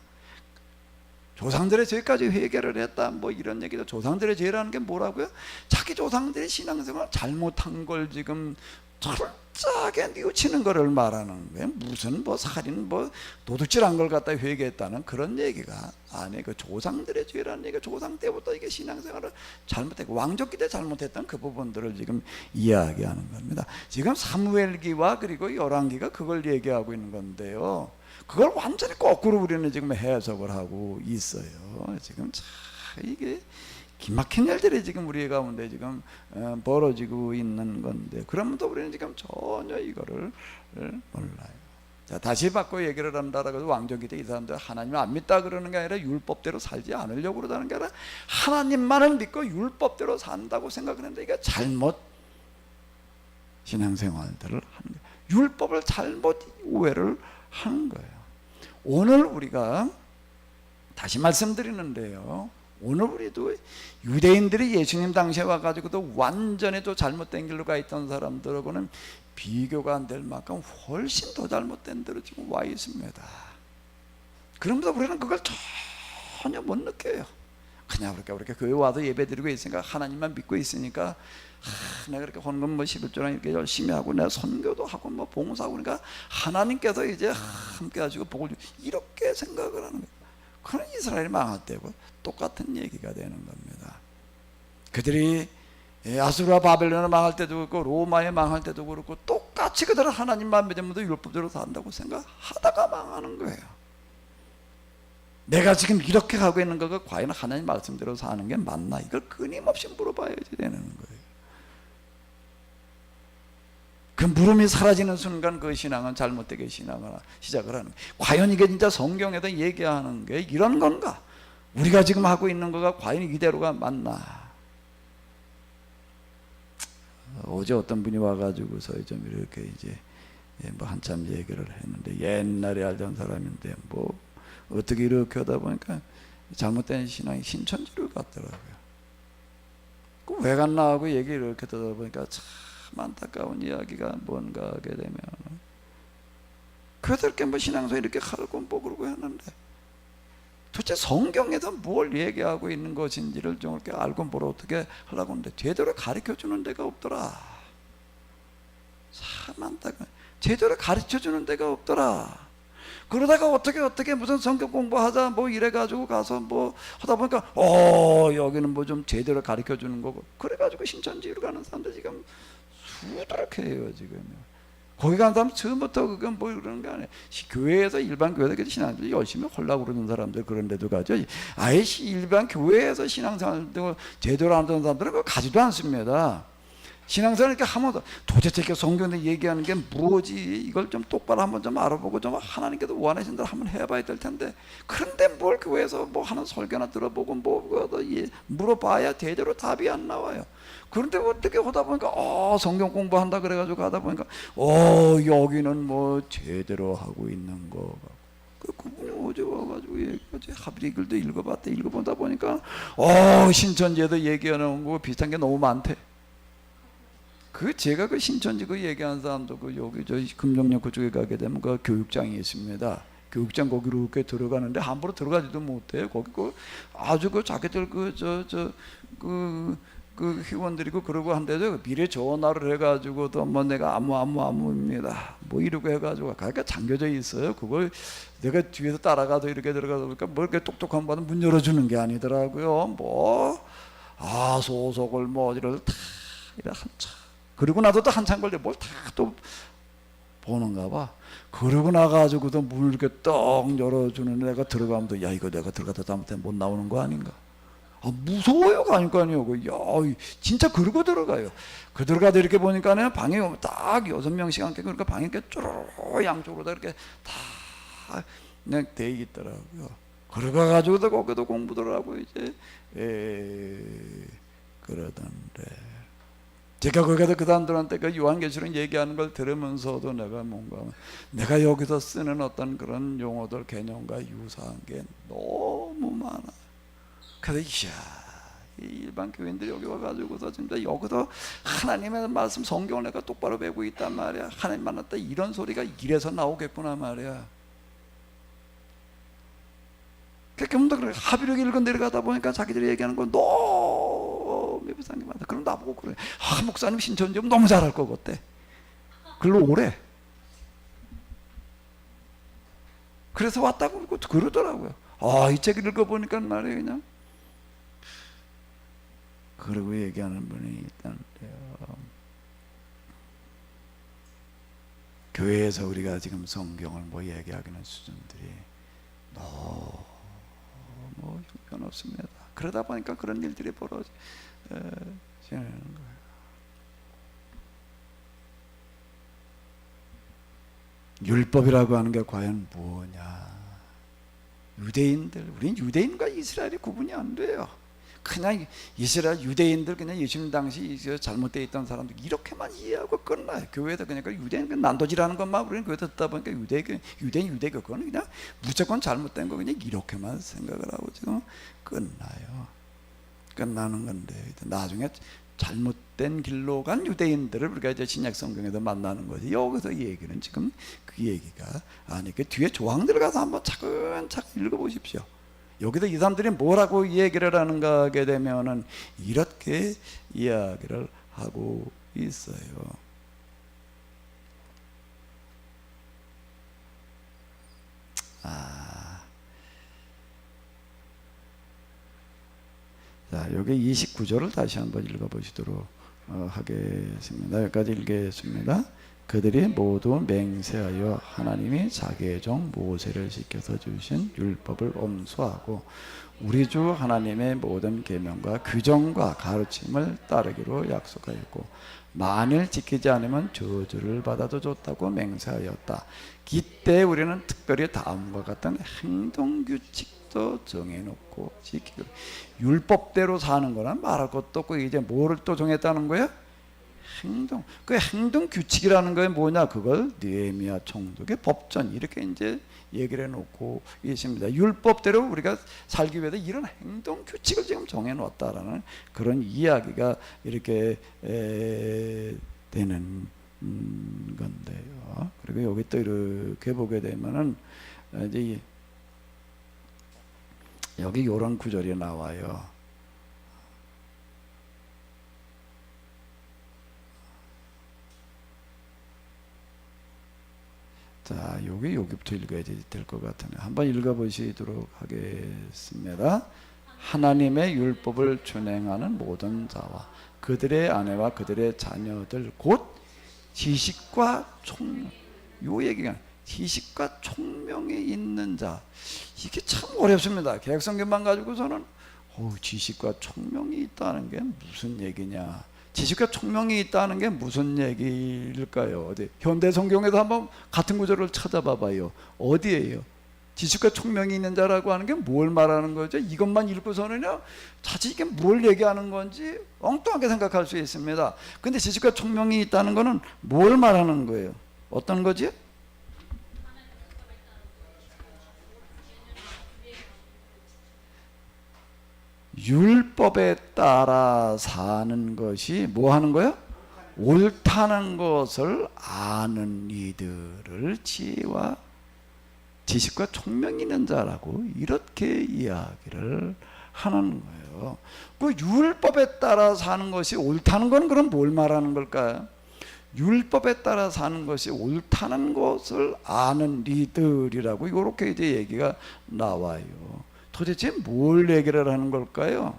조상들의 죄까지 회개를 했다, 뭐 이런 얘기도. 조상들의 죄라는 게 뭐라고요? 자기 조상들의 신앙생활 잘못한 걸 지금 철저하게 뉘우치는 것을 말하는 거예요. 무슨 뭐 살인, 뭐 도둑질한 걸 갖다 회개했다는 그런 얘기가 아니에요. 그 조상들의 죄라는 얘기가 조상 때부터 이게 신앙생활을 잘못했고 왕족기 때 잘못했던 그 부분들을 지금 이야기하는 겁니다. 지금 사무엘기와 그리고 열왕기가 그걸 얘기하고 있는 건데요. 그걸 완전히 거꾸로 우리는 지금 해석을 하고 있어요. 지금 참 이게 기막힌 일들이 지금 우리 가운데 지금 벌어지고 있는 건데, 그러면도 우리는 지금 전혀 이거를 몰라요. 자, 다시 바꿔 얘기를 한다라고 해서 왕족이 때 이 사람들 하나님을 안 믿다 그러는 게 아니라 율법대로 살지 않으려고 그러다는 게 아니라 하나님만을 믿고 율법대로 산다고 생각하는데, 이게 잘못 신앙생활들을 하는 거예요. 율법을 잘못 오해를 하는 거예요. 오늘 우리가 다시 말씀드리는데요, 오늘 우리도 유대인들이 예수님 당시에 와가지고도 완전히 또 잘못된 길로 가 있던 사람들하고는 비교가 안 될 만큼 훨씬 더 잘못된 데로 지금 와 있습니다. 그러면서 우리는 그걸 전혀 못 느껴요. 그냥 우리가 교회 와서 예배 드리고 있으니까, 하나님만 믿고 있으니까, 내가 그렇게 헌금 뭐 11조랑 이렇게 열심히 하고 내가 선교도 하고 뭐 봉사하고, 그러니까 하나님께서 이제 함께 하시고 복을 주고, 이렇게 생각을 하는 거예요. 그런 이스라엘이 망할 때고 똑같은 얘기가 되는 겁니다. 그들이 아수르와 바벨론을 망할 때도 그렇고 로마에 망할 때도 그렇고 똑같이 그들은 하나님만 믿으면서 율법대로 산다고 생각하다가 망하는 거예요. 내가 지금 이렇게 하고 있는 거가 과연 하나님 말씀대로 사는 게 맞나, 이걸 끊임없이 물어봐야지 되는 거예요. 그 물음이 사라지는 순간 그 신앙은 잘못되게 신앙을 시작을 하는 거예요. 과연 이게 진짜 성경에서 얘기하는 게 이런 건가? 우리가 지금 하고 있는 거가 과연 이대로가 맞나? 어제 어떤 분이 와가지고서 좀 이렇게 이제 뭐 한참 얘기를 했는데, 옛날에 알던 사람인데 뭐 어떻게 이렇게 하다 보니까 잘못된 신앙이 신천지로 갔더라고요. 그 왜 갔나 하고 얘기를 이렇게 듣다 보니까 참 안타까운 이야기가 뭔가 하게 되면, 그들께 뭐 신앙서 이렇게 하고 뭐 그러고 했는데 도대체 성경에서 뭘 얘기하고 있는 것인지를 좀 이렇게 알고 뭘 어떻게 하려고 하는데 제대로 가르쳐주는 데가 없더라. 참 안타까워. 제대로 가르쳐주는 데가 없더라. 그러다가 어떻게 무슨 성경 공부하자 뭐 이래가지고 가서 뭐 하다 보니까 여기는 뭐 좀 제대로 가르쳐주는 거고, 그래가지고 신천지로 가는 사람들 지금 수두룩해요 지금. 거기 간 사람 처음부터 그건 뭐 그런 게 아니에요. 교회에서 일반 교회에서 신앙생활 열심히 하려고 그러는 사람들 그런 데도 가죠. 아예 일반 교회에서 신앙생활도 제대로 안 하는 사람들은 그거 가지도 않습니다. 신앙생활 이렇게 하면 도대체 이렇게 성경에 얘기하는 게 뭐지? 이걸 좀 똑바로 한번 좀 알아보고 좀 하나님께서 원하신 대로 한번 해봐야 될 텐데, 그런데 뭘 교회에서 뭐 하는 설교나 들어보고 뭐 물어봐야 제대로 답이 안 나와요. 그런데 어떻게 하다 보니까 성경 공부한다 그래가지고 가다 보니까 여기는 뭐 제대로 하고 있는 거. 그분이 어제 와가지고 얘기하지. 하비리 글도 읽어봤대. 읽어보다 보니까 신천지에도 얘기하는 거 비슷한 게 너무 많대. 제가 신천지 얘기하는 사람도 여기 저 금정역 그쪽에 가게 되면 교육장이 있습니다. 교육장 거기로 이렇게 들어가는데 함부로 들어가지도 못해요. 거기 아주 자기들 회원들이고 그러고 한데도 미래 전화를 해가지고도 뭐 내가 아무입니다 뭐 이러고 해가지고 그러니까 잠겨져 있어요. 그걸 내가 뒤에서 따라가도 이렇게 들어가다 보니까 뭐 이렇게 똑똑한 분은 문 열어주는 게 아니더라고요. 소속을 이를 다 한참 그리고 나도 또 한참 걸려 뭘 다 또 보는가 봐. 그러고 나가지고도 문을 이렇게 떡 열어주는 내가 들어가면 또 이거 내가 들어가다 잘못하면 못 나오는 거 아닌가. 무서워요. 가니까요. 진짜 그러고 들어가요. 들어가다 이렇게 보니까는 방에 딱 6명씩 앉게 그러니까 방에 이렇게 쪼르르 양쪽으로 다 이렇게 다 그냥 돼 있더라고요. 그러가지고도 거기도 공부들 하고 이제 그러던데. 제가 거기서 그 사람들한테 요한계시록 얘기하는 걸 들으면서도 내가 여기서 쓰는 어떤 그런 용어들 개념과 유사한 게 너무 많아. 그래서 일반 교인들이 여기 와가지고서 진짜 여기서 하나님의 말씀 성경을 내가 똑바로 배우고 있단 말이야. 하나님 만났다 이런 소리가 이래서 나오겠구나 말이야. 그러니까 그래. 하비력이 읽어 내려가다 보니까 자기들이 얘기하는 건 너무 비싼 게 많다. 그럼 나보고 그래. 목사님 신천지 너무 잘할 거 같대. 글로 오래. 그래서 왔다고 그러더라고요. 이 책을 읽어보니까 말이에요. 그냥 그러고 얘기하는 분이 있다는데요. 교회에서 우리가 지금 성경을 얘기하기는 수준들이 너무 형편없습니다. 그러다 보니까 그런 일들이 벌어지는 거예요. 율법이라고 하는 게 과연 뭐냐? 우린 유대인과 이스라엘이 구분이 안 돼요. 그냥 이스라엘 유대인들 그냥 예수님 당시 잘못되어 있던 사람들 이렇게만 이해하고 끝나요. 교회에서 그냥 유대인 난도질하는 것만 우리는 교회 듣다 보니까 유대인 그거는 그냥 무조건 잘못된 거 그냥 이렇게만 생각을 하고 지금 끝나는 건데 나중에 잘못된 길로 간 유대인들을 우리가 이제 신약 성경에서 만나는 거지. 여기서 이 얘기는 지금 그 얘기가 아니 뒤에 조항들을 가서 한번 차근차근 읽어보십시오. 여기서 이 사람들이 뭐라고 얘기를 하는가 하게 되면은 이렇게 이야기를 하고 있어요. 자, 여기 29절을 다시 한번 읽어보시도록 하겠습니다. 여기까지 읽겠습니다. 그들이 모두 맹세하여 하나님이 자기의 종 모세를 시켜서 주신 율법을 엄수하고 우리 주 하나님의 모든 계명과 규정과 가르침을 따르기로 약속하였고 만일 지키지 않으면 저주를 받아도 좋다고 맹세하였다. 이때 우리는 특별히 다음과 같은 행동규칙도 정해놓고 지키고 율법대로 사는 거는 말할 것도 없고 이제 뭐를 또 정했다는 거예요? 행동 규칙이라는 게 뭐냐? 그걸 느헤미야 총독의 법전 이렇게 이제 얘기를 해놓고 있습니다. 율법대로 우리가 살기 위해서 이런 행동 규칙을 지금 정해놓았다라는 그런 이야기가 이렇게 되는 건데요. 그리고 여기 또 이렇게 보게 되면은 이제 여기 이런 구절이 나와요. 자, 여기부터 읽어야 될 것 같으네요. 한번 읽어보시도록 하겠습니다. 하나님의 율법을 준행하는 모든 자와 그들의 아내와 그들의 자녀들 곧 지식과 총명. 요 얘기가 지식과 총명이 있는 자. 이게 참 어렵습니다. 개혁성경만 가지고서는 지식과 총명이 있다는 게 무슨 얘기냐, 지식과 총명이 있다는 게 무슨 얘기일까요? 어디 현대 성경에도 한번 같은 구절을 찾아봐 봐요. 어디에요? 지식과 총명이 있는 자라고 하는 게 뭘 말하는 거죠? 이것만 읽고서는요, 자칫 이게 뭘 얘기하는 건지 엉뚱하게 생각할 수 있습니다. 근데 지식과 총명이 있다는 거는 뭘 말하는 거예요? 어떤 거지? 율법에 따라 사는 것이 뭐 하는 거예요? 옳다는 것을 아는 이들을 지혜와 지식과 총명이 있는 자라고 이렇게 이야기를 하는 거예요. 그 율법에 따라 사는 것이 옳다는 건 그럼 뭘 말하는 걸까요? 율법에 따라 사는 것이 옳다는 것을 아는 이들이라고 이렇게 이제 얘기가 나와요. 도대체 뭘 얘기를 하는 걸까요?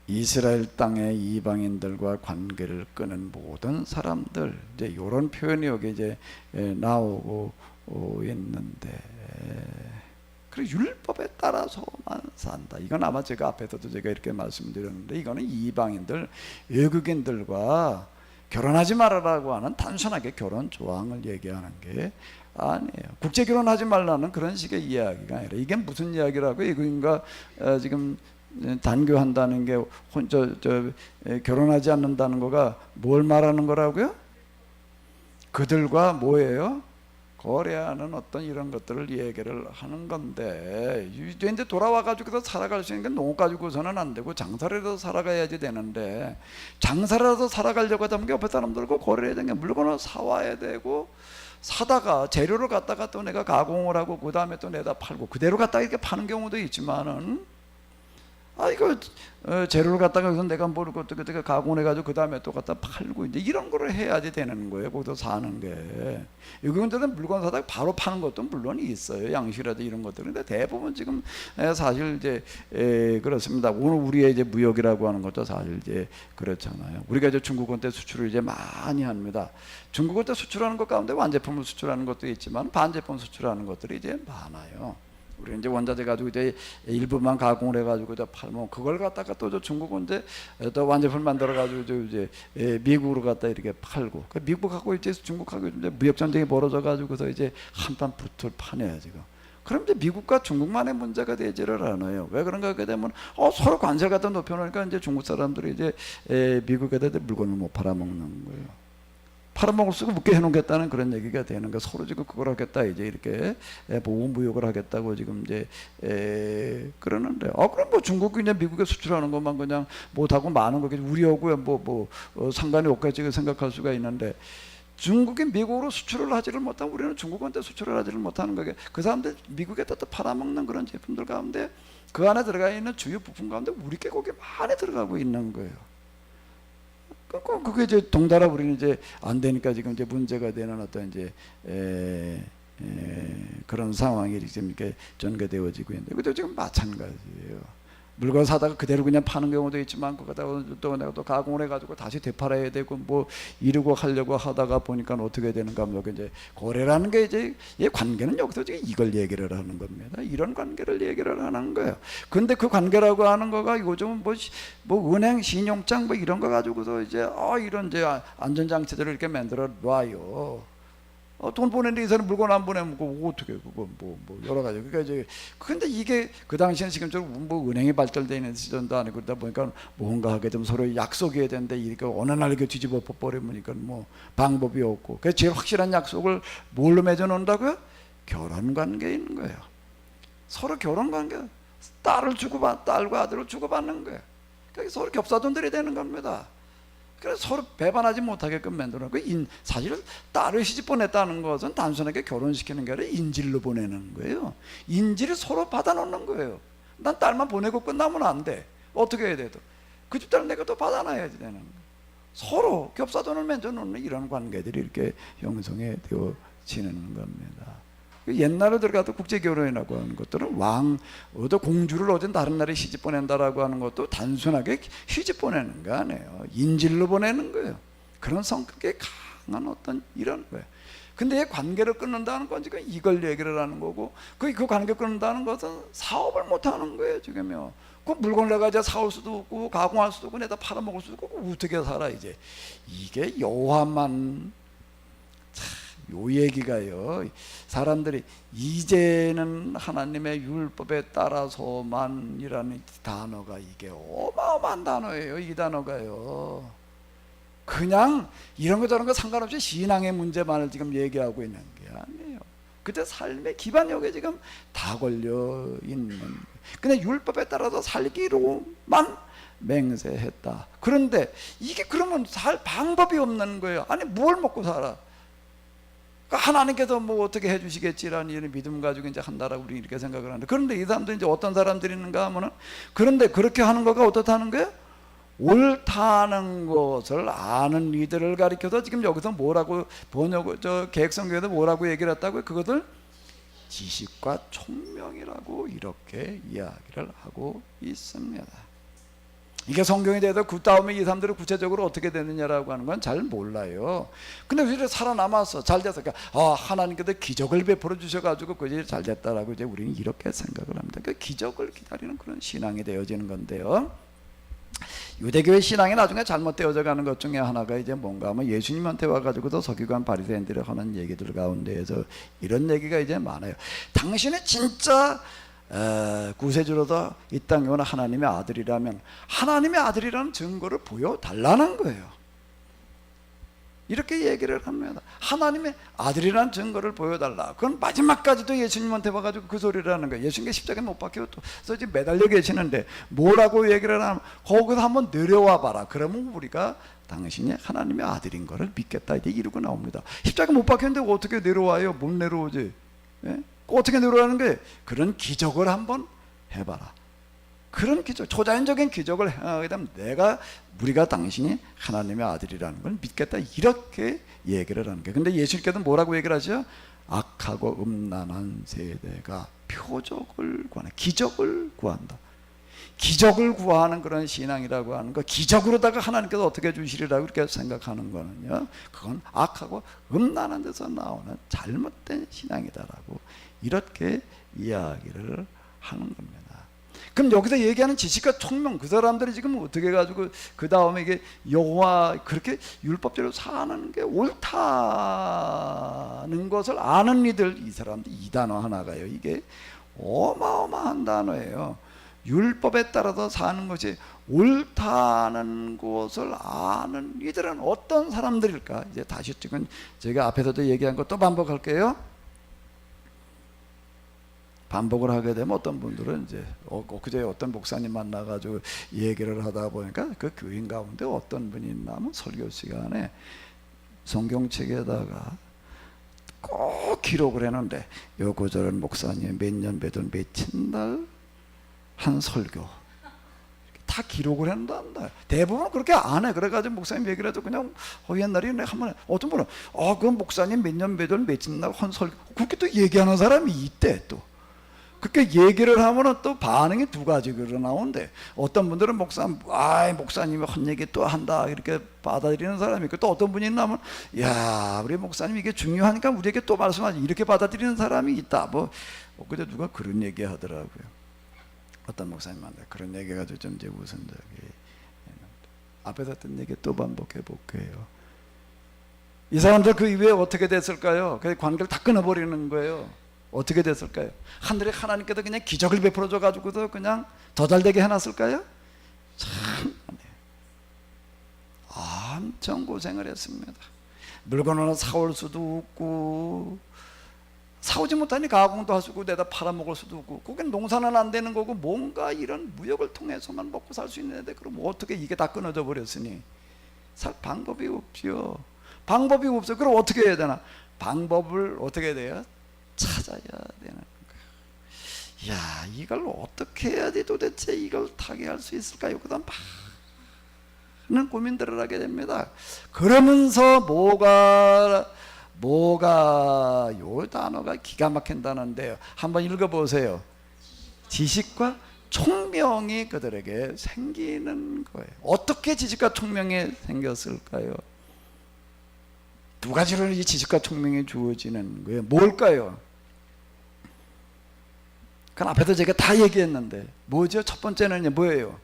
이스라엘 땅의 이방인들과 관계를 끄는 모든 사람들, 이제 이런 표현이 여기 이제 나오고 있는데, 그리고 율법에 따라서만 산다. 이건 아마 제가 앞에서도 제가 이렇게 말씀드렸는데, 이거는 이방인들, 외국인들과 결혼하지 말아라고 하는 단순하게 결혼 조항을 얘기하는 게 아니에요. 국제 결혼하지 말라는 그런 식의 이야기가 아니라, 이게 무슨 이야기라고? 이거인가 지금 단교한다는 게 결혼하지 않는다는 거가 뭘 말하는 거라고요? 그들과 뭐예요? 거래하는 어떤 이런 것들을 얘기를 하는 건데, 이제 돌아와 가지고 살아갈 수 있는 게 농 가지고서는 안 되고 장사라도 살아가야지 되는데, 장사라도 살아가려고 하면 옆에 사람들과 거래해야 되는 게 물건을 사와야 되고, 사다가 재료를 갖다가 또 내가 가공을 하고 그 다음에 또 내다 팔고, 그대로 갖다가 이렇게 파는 경우도 있지만은, 이거 재료를 갖다가 여기서 내가 모르고 어떻게 가공해가지고 그 다음에 또 갖다 팔고, 이제 이런 거를 해야지 되는 거예요. 거기서 사는 게. 외국인들은 물건 사다가 바로 파는 것도 물론 있어요. 양식이라도 이런 것들은. 근데 대부분 지금 사실 이제 그렇습니다. 오늘 우리의 이제 무역이라고 하는 것도 사실 이제 그렇잖아요. 우리가 이제 중국 원대 수출을 이제 많이 합니다. 중국 원대 수출하는 것 가운데 완제품을 수출하는 것도 있지만 반제품 수출하는 것들이 이제 많아요. 우리 이제 원자재 가지고 이제 일부만 가공을 해가지고 팔면 그걸 갖다가 또 중국 원재 또 완제품 만들어 가지고 이제 미국으로 갖다 이렇게 팔고, 미국하고 이제 중국하고 이제 무역 전쟁이 벌어져 가지고서 이제 한판 붙을 판이에요 지금. 그럼 이제 미국과 중국만의 문제가 되지를 않아요. 왜 그런가 하게 되면 서로 관세를 갖다 높여놓으니까 이제 중국 사람들이 이제 미국에다 물건을 못 팔아먹는 거예요. 팔아먹을 수가 없게 해놓겠다는 그런 얘기가 되는 거. 서로 지금 그걸 하겠다 이제 이렇게 보호무역을 하겠다고 지금 이제 그러는데, 그럼 뭐 중국이 이제 미국에 수출하는 것만 그냥 못하고 많은 거겠지, 우리하고 뭐 상관이 없겠지 생각할 수가 있는데, 중국이 미국으로 수출을 하지를 못하고 우리는 중국한테 수출을 하지를 못하는 거게. 그 사람들 미국에다 또 팔아먹는 그런 제품들 가운데 그 안에 들어가 있는 주요 부품 가운데 우리 게 거기에 많이 들어가고 있는 거예요. 그게 이제 동달아 우리는 이제 안 되니까 지금 이제 문제가 되는 어떤 이제 그런 상황이 이렇게 전개되어지고 있는데, 그것도 지금 마찬가지예요. 물건 사다가 그대로 그냥 파는 경우도 있지만, 그거다가 또 내가 또 가공을 해가지고 다시 되팔아야 되고 뭐 이러고 하려고 하다가 보니까 어떻게 되는가 하면, 여기 이제 거래라는 게 이제 이 관계는 여기서 지금 이걸 얘기를 하는 겁니다. 이런 관계를 얘기를 하는 거예요. 근데 그 관계라고 하는 거가 요즘 뭐 은행 신용장 뭐 이런 거 가지고서 이제 이런 이제 안전장치들을 이렇게 만들어 놔요. 돈 보내는데 이 사람 물건 안 보내면 그거 어떻게, 그거 뭐 여러 가지. 그러니까 이제 근데 이게 그 당시에는 지금처럼 뭐 은행이 발달되어 있는 시절도 아니고 그러다 보니까 뭔가 하게 되면 서로 약속해야 되는데 이렇게 어느 날 이렇게 뒤집어 버리니까 뭐 방법이 없고, 그래서 제일 확실한 약속을 뭘로 맺어 놓는다고요? 결혼 관계인 거예요. 서로 결혼 관계, 딸과 아들을 주고받는 거예요. 그러니까 서로 겹사돈들이 되는 겁니다. 그래서 서로 배반하지 못하게끔 만들어놓고, 사실은 딸을 시집 보냈다는 것은 단순하게 결혼시키는 게 아니라 인질로 보내는 거예요. 인질을 서로 받아놓는 거예요. 난 딸만 보내고 끝나면 안 돼. 어떻게 해야 돼도 그 집 딸은 내가 또 받아놔야지 되는 거예요. 서로 겹사돈을 맺어놓는 이런 관계들이 이렇게 형성이 되어지는 겁니다. 옛날에 들어가도 국제결혼이라고 하는 것들은 어디 공주를 어디 다른 나라에 시집 보낸다라고 하는 것도 단순하게 시집 보내는 거 아니에요. 인질로 보내는 거예요. 그런 성격에 강한 어떤 이런 거예요. 근데 관계를 끊는다는 건 지금 이걸 얘기를 하는 거고, 그 관계 끊는다는 것은 사업을 못 하는 거예요, 지금요. 그 물건을 내가 이제 사올 수도 없고, 가공할 수도 없고, 내다 팔아먹을 수도 없고, 어떻게 살아, 이제. 이게 여호와만, 요 얘기가요. 사람들이 이제는 하나님의 율법에 따라서만이라는 단어가 이게 어마어마한 단어예요, 이 단어가요. 그냥 이런 거 저런 거 상관없이 신앙의 문제만을 지금 얘기하고 있는 게 아니에요. 그때 삶의 기반 여기에 지금 다 걸려 있는. 그냥 율법에 따라서 살기로만 맹세했다. 그런데 이게 그러면 살 방법이 없는 거예요. 아니 뭘 먹고 살아? 하나님께서 뭐 어떻게 해주시겠지라는 이런 믿음 가지고 이제 한다라고 우리 이렇게 생각을 하는데, 그런데 이 사람들이 이제 어떤 사람들이 있는가 하면은, 그런데 그렇게 하는 거가 어떻다는 거예요? 옳다는 것을 아는 이들을 가리켜서 지금 여기서 뭐라고 개혁성경에도 뭐라고 얘기를 했다고요? 그것을 지식과 총명이라고 이렇게 이야기를 하고 있습니다. 이게 성경에 대해서 그 다음에 이 사람들이 구체적으로 어떻게 되느냐라고 하는 건 잘 몰라요. 근데 우리가 살아남았어, 잘 됐어. 그러니까 하나님께서 기적을 베풀어 주셔가지고 그게 잘 됐다라고 이제 우리는 이렇게 생각을 합니다. 그 기적을 기다리는 그런 신앙이 되어지는 건데요. 유대교의 신앙이 나중에 잘못되어져 가는 것 중에 하나가 이제 뭔가 하면, 예수님한테 와가지고도 서기관 바리새인들이 하는 얘기들 가운데에서 이런 얘기가 이제 많아요. 당신이 진짜 구세주로서 이 땅에 오는 하나님의 아들이라면 하나님의 아들이라는 증거를 보여달라는 거예요. 이렇게 얘기를 합니다. 하나님의 아들이라는 증거를 보여달라. 그건 마지막까지도 예수님한테 와가지고 그 소리를 하는 거예요. 예수님께 십자가에 못 박혀 또 지금 매달려 계시는데 뭐라고 얘기를 하면, 거기서 한번 내려와 봐라. 그러면 우리가 당신이 하나님의 아들인 거를 믿겠다. 이제 이러고 나옵니다. 십자가에 못 박혔는데 어떻게 내려와요? 못 내려오지. 예? 어떻게 내려오는 거예요? 그런 기적을 한번 해봐라. 그런 기적, 초자연적인 기적을 행하게 되면 우리가 당신이 하나님의 아들이라는 걸 믿겠다. 이렇게 얘기를 하는 거예요. 근데 예수님께서 뭐라고 얘기를 하죠? 악하고 음란한 세대가 표적을 구하는, 기적을 구한다. 기적을 구하는 그런 신앙이라고 하는 거, 기적으로다가 하나님께서 어떻게 주시리라고 이렇게 생각하는 거는요, 그건 악하고 음란한 데서 나오는 잘못된 신앙이다라고 이렇게 이야기를 하는 겁니다. 그럼 여기서 얘기하는 지식과 총명, 그 사람들이 지금 어떻게 해가지고 그 다음에 이게 여호와 그렇게 율법대로 사는 게 옳다는 것을 아는 이들, 이 사람들, 이 단어 하나가요, 이게 어마어마한 단어예요. 율법에 따라서 사는 것이 옳다는 것을 아는 이들은 어떤 사람들일까? 이제 다시 지금 제가 앞에서도 얘기한 거 또 반복할게요. 반복을 하게 되면 어떤 분들은 이제 그제 어떤 목사님 만나가지고 얘기를 하다 보니까 그 교인 가운데 어떤 분이 있나면 설교 시간에 성경책에다가 꼭 기록을 했는데, 요 구절은 목사님 몇 년 몇월 며칠 날 한 설교 다 기록을 한다. 대부분 그렇게 안 해. 그래가지고 목사님 얘기를 해도 그냥 옛날에 한번 어떤 분은 그 목사님 몇 년 몇월 며칠 날 한 설교, 그렇게 또 얘기하는 사람이 있대. 또 그렇게 얘기를 하면은 또 반응이 두 가지로 나오는데, 어떤 분들은 목사님이 한 얘기 또 한다 이렇게 받아들이는 사람이 있고, 또 어떤 분이 있나면 우리 목사님 이게 중요하니까 우리에게 또 말씀하지, 이렇게 받아들이는 사람이 있다. 그때 누가 그런 얘기 하더라고요. 어떤 목사님한테 그런 얘기 가지고 좀 이제 무슨 앞에서 했던 얘기 또 반복해 볼게요. 이 사람들 그 이후에 어떻게 됐을까요? 그 관계를 다 끊어버리는 거예요. 어떻게 됐을까요? 하늘에 하나님께서 그냥 기적을 베풀어 줘가지고도 그냥 더 잘되게 해놨을까요? 참 엄청 고생을 했습니다. 물건 하나 사올 수도 없고, 사오지 못하니 가공도 할 수 없고, 내다 팔아먹을 수도 없고, 거긴 농사는 안 되는 거고, 뭔가 이런 무역을 통해서만 먹고 살 수 있는데, 그럼 어떻게 이게 다 끊어져 버렸으니 살 방법이 없죠. 방법이 없어요. 그럼 어떻게 해야 되나? 방법을 어떻게 해야 돼요? 찾아야 되는 거예요. 이걸 어떻게 해야지 도대체 이걸 타게 할 수 있을까요? 그다음 많은 고민들을 하게 됩니다. 그러면서 뭐가 요 단어가 기가 막힌 단어인데요. 한번 읽어보세요. 지식과 총명이 그들에게 생기는 거예요. 어떻게 지식과 총명이 생겼을까요? 두 가지로 이 지식과 총명이 주어지는 거예요. 뭘까요? 그건 앞에도 제가 다 얘기했는데 뭐죠? 첫 번째는 뭐예요?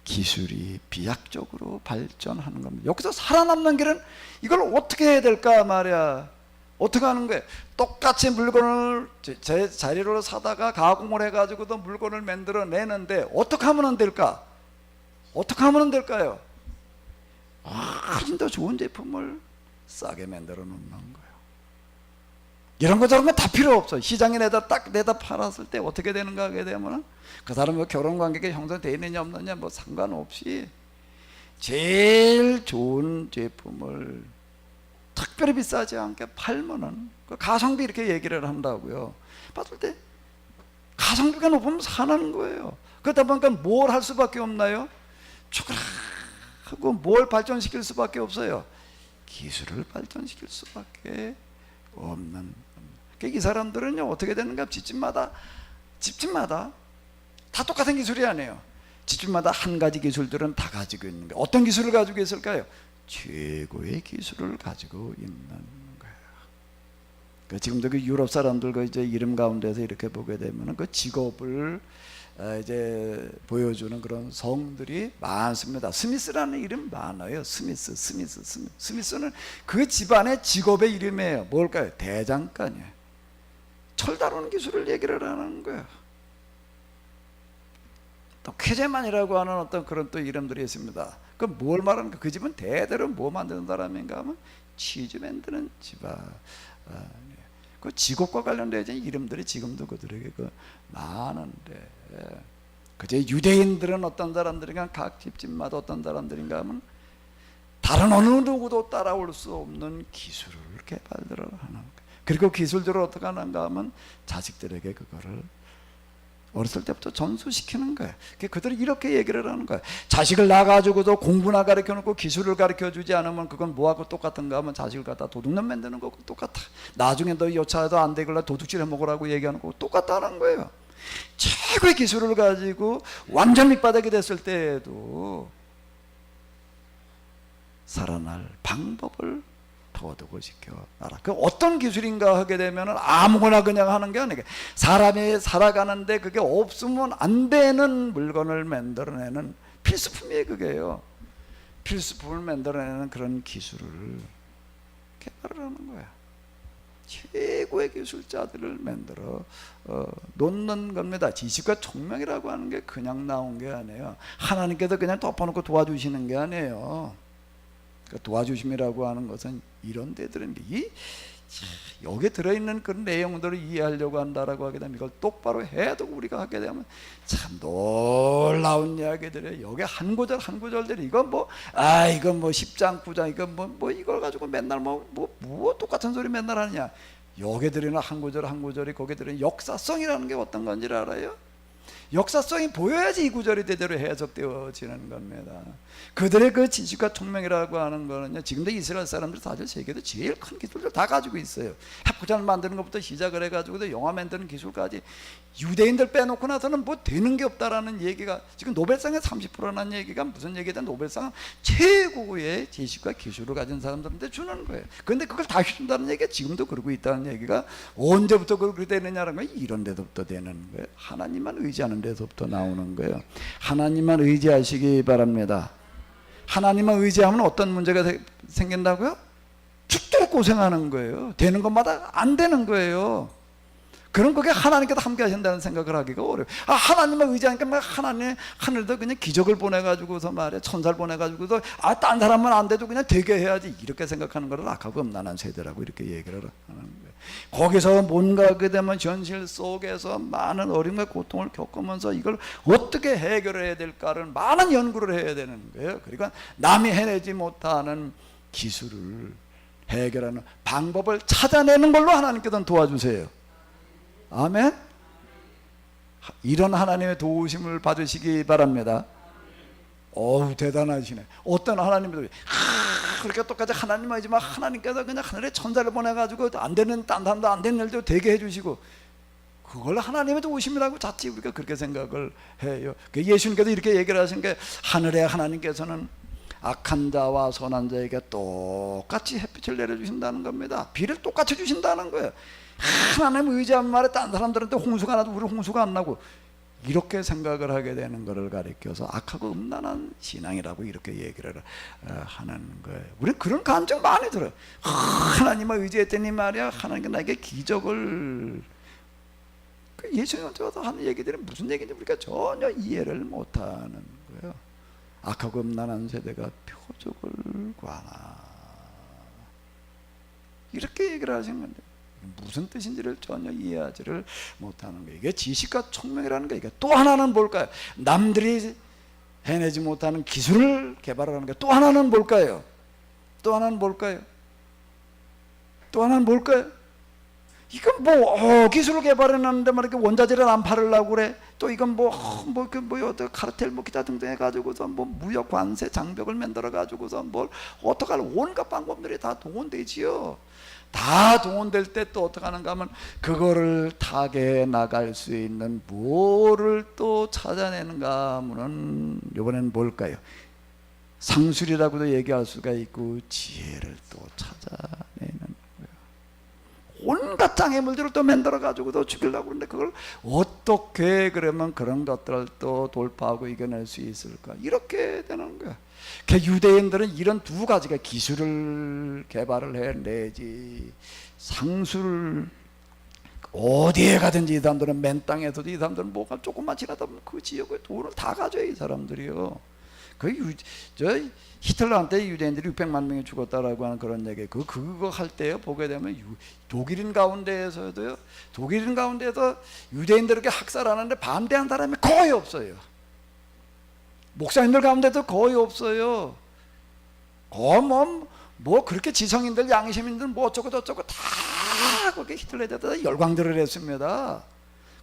기술이 비약적으로 발전하는 겁니다. 여기서 살아남는 길은 이걸 어떻게 해야 될까 말이야. 어떻게 하는 거예요? 똑같이 물건을 제 자리로 사다가 가공을 해가지고도 물건을 만들어내는데 어떻게 하면 될까? 어떻게 하면 될까요? 훨씬 더 좋은 제품을 싸게 만들어 놓는 거예요. 이런 거 저런 거 다 필요 없어. 시장에 딱 내다 팔았을 때 어떻게 되는가 하게 되면 그 사람이 결혼 관계가 형성되어 있느냐 없느냐 뭐 상관없이 제일 좋은 제품을 특별히 비싸지 않게 팔면은 그 가성비 이렇게 얘기를 한다고요. 봤을 때 가성비가 높으면 사는 거예요. 그러다 보니까 뭘 할 수밖에 없나요? 하고 뭘 발전시킬 수밖에 없어요. 기술을 발전시킬 수밖에 없는. 이 사람들은요 어떻게 되는가? 집집마다 다 똑같은 기술이 아니에요. 집집마다 한 가지 기술들은 다 가지고 있는 거예요. 어떤 기술을 가지고 있을까요? 최고의 기술을 가지고 있는 거예요. 지금도 그 유럽 사람들 그 이제 이름 가운데서 이렇게 보게 되면 그 직업을 이제 보여주는 그런 성들이 많습니다. 스미스라는 이름 많아요. 스미스는 그 집안의 직업의 이름이에요. 뭘까요? 대장간이에요. 철 다루는 기술을 얘기를 하는 거예요. 또 쾌제만이라고 하는 어떤 그런 또 이름들이 있습니다. 그 뭘 말하는가? 그 집은 대대로 뭐 만드는 사람인가 하면 치즈 만드는 집안. 그 직업과 관련된 이름들이 지금도 그들에게 그 많은데, 그제 유대인들은 어떤 사람들인가, 각 집집마다 어떤 사람들인가 하면 다른 어느 누구도 따라올 수 없는 기술을 개발들을 하는 거예요. 그리고 기술들을 어떻게 하는가 하면 자식들에게 그거를 어렸을 때부터 전수시키는 거예요. 그들이 이렇게 얘기를 하는 거예요. 자식을 낳아가지고도 공부나 가르쳐놓고 기술을 가르쳐주지 않으면 그건 뭐하고 똑같은가 하면 자식을 갖다 도둑놈 만드는 거고 똑같아. 나중에 너 여차해도 안 되길래 도둑질 해먹으라고 얘기하는 거고 똑같다는 거예요. 최고의 기술을 가지고 완전 밑바닥이 됐을 때에도 살아날 방법을 터득을 시켜놔라. 그 어떤 기술인가 하게 되면 아무거나 그냥 하는 게 아니고 사람이 살아가는데 그게 없으면 안 되는 물건을 만들어내는 필수품이에요. 그게요. 필수품을 만들어내는 그런 기술을 개발을 하는 거야. 최고의 기술자들을 만들어 놓는 겁니다. 지식과 총명이라고 하는 게 그냥 나온 게 아니에요. 하나님께서 그냥 덮어놓고 도와주시는 게 아니에요. 도와주심이라고 하는 것은 이런 데들은 여기에 들어있는 그런 내용들을 이해하려고 한다라고 하게 되면 이걸 똑바로 해도 우리가 하게 되면 참 놀라운 이야기들이에요. 여기 한 구절 한 구절들이 이건 이건 10장 9장 이건 뭐 이걸 가지고 맨날 뭐 똑같은 소리 맨날 하느냐. 여기에 들어있는 한 구절 한 구절이 거기에 들어있는 역사성이라는 게 어떤 건지를 알아요? 역사성이 보여야지 이 구절이 제대로 해석되어지는 겁니다. 그들의 그 지식과 총명이라고 하는 거는요, 지금도 이스라엘 사람들 사실 세계도 제일 큰 기술을 다 가지고 있어요. 핵포장을 만드는 것부터 시작을 해가지고도 영화 만드는 기술까지 유대인들 빼놓고 나서는 뭐 되는 게 없다라는 얘기가 지금 노벨상에 30%라는 얘기가 무슨 얘기다? 노벨상은 최고의 지식과 기술을 가진 사람들한테 주는 거예요. 그런데 그걸 다 준다는 얘기가 지금도 그러고 있다는 얘기가 언제부터 그렇게 되느냐는 거예요. 이런 데서부터 되는 거예요. 하나님만 의지하는 데서부터 나오는 거예요. 하나님만 의지하시기 바랍니다. 하나님만 의지하면 어떤 문제가 생긴다고요? 죽도록 고생하는 거예요. 되는 것마다 안 되는 거예요. 그럼 그게 하나님께서 함께 하신다는 생각을 하기가 어려워요. 하나님만 의지하니까 하늘도 그냥 기적을 보내가지고서 말이야, 천사를 보내가지고서 딴 사람은 안 돼도 그냥 되게 해야지, 이렇게 생각하는 거를 악하고 음란한 세대라고 이렇게 얘기를 하는 거예요. 거기서 뭔가 하게 되면 현실 속에서 많은 어려움과 고통을 겪으면서 이걸 어떻게 해결해야 될까를 많은 연구를 해야 되는 거예요. 그러니까 남이 해내지 못하는 기술을 해결하는 방법을 찾아내는 걸로 하나님께서는 도와주세요. 아멘. 이런 하나님의 도우심을 받으시기 바랍니다. 어우, 대단하시네. 어떤 하나님도 그렇게 똑같이 하나님 아니지만 하나님께서 그냥 하늘에 천사를 보내가지고 안 되는 딴 사람도 안 되는 일도 되게 해주시고 그걸 하나님의 도우심이라고 자칫 우리가 그렇게 생각을 해요. 예수님께서 이렇게 얘기를 하신 게 하늘의 하나님께서는 악한 자와 선한 자에게 똑같이 햇빛을 내려주신다는 겁니다. 비를 똑같이 주신다는 거예요. 하나님 의지한 말에 딴 사람들한테 홍수가 나도 우리 홍수가 안 나고 이렇게 생각을 하게 되는 것을 가리켜서 악하고 음란한 신앙이라고 이렇게 얘기를 하는 거예요. 우리는 그런 감정 많이 들어요. 하나님을 의지했더니 말이야 하나님께 나에게 기적을 예수님한테 와서 하는 얘기들이 무슨 얘기인지 우리가 전혀 이해를 못하는 거예요. 악하고 음란한 세대가 표적을 구하나 이렇게 얘기를 하신 건데 무슨 뜻인지를 전혀 이해하지를 못하는 거예요. 이게 지식과 총명이라는 거예요. 또 하나는 뭘까요? 남들이 해내지 못하는 기술을 개발하는 거예요. 또 하나는 뭘까요? 또 하나는 뭘까요? 또 하나는 뭘까요? 이건 기술을 개발해놨는데 말이야 원자재를 안 팔으려고 그래. 또 이건 어떤 카르텔 기타 등등 해가지고서 무역 관세 장벽을 만들어 가지고서 어떡할 온갖 방법들이 다 동원되지요. 다 동원될 때 또 어떻게 하는가 하면 그거를 타개해 나갈 수 있는 뭐를 또 찾아내는가 하면은 이번엔 뭘까요? 상술이라고도 얘기할 수가 있고 지혜를 또 찾아내는 온갖 장애물들을 또 만들어 가지고 또 죽이려고 그러는데 그걸 어떻게 그러면 그런 것들을 또 돌파하고 이겨낼 수 있을까? 이렇게 되는 거야. 유대인들은 이런 두 가지가 기술을 개발을 해내지 상술 어디에 가든지 이 사람들은 맨 땅에서도 이 사람들은 뭐가 조금만 지나다 보면 그 지역의 돈을 다 가져요. 이 사람들이요. 히틀러한테 유대인들이 600만 명이 죽었다라고 하는 그런 얘기 그거 할 때요 보게 되면 독일인 가운데에서도요 독일인 가운데에서 유대인들에게 학살하는데 반대한 사람이 거의 없어요. 목사님들 가운데도 거의 없어요. 그렇게 지성인들 양심인들 어쩌고 저쩌고 다 그렇게 히틀러에 대해서 열광들을 했습니다.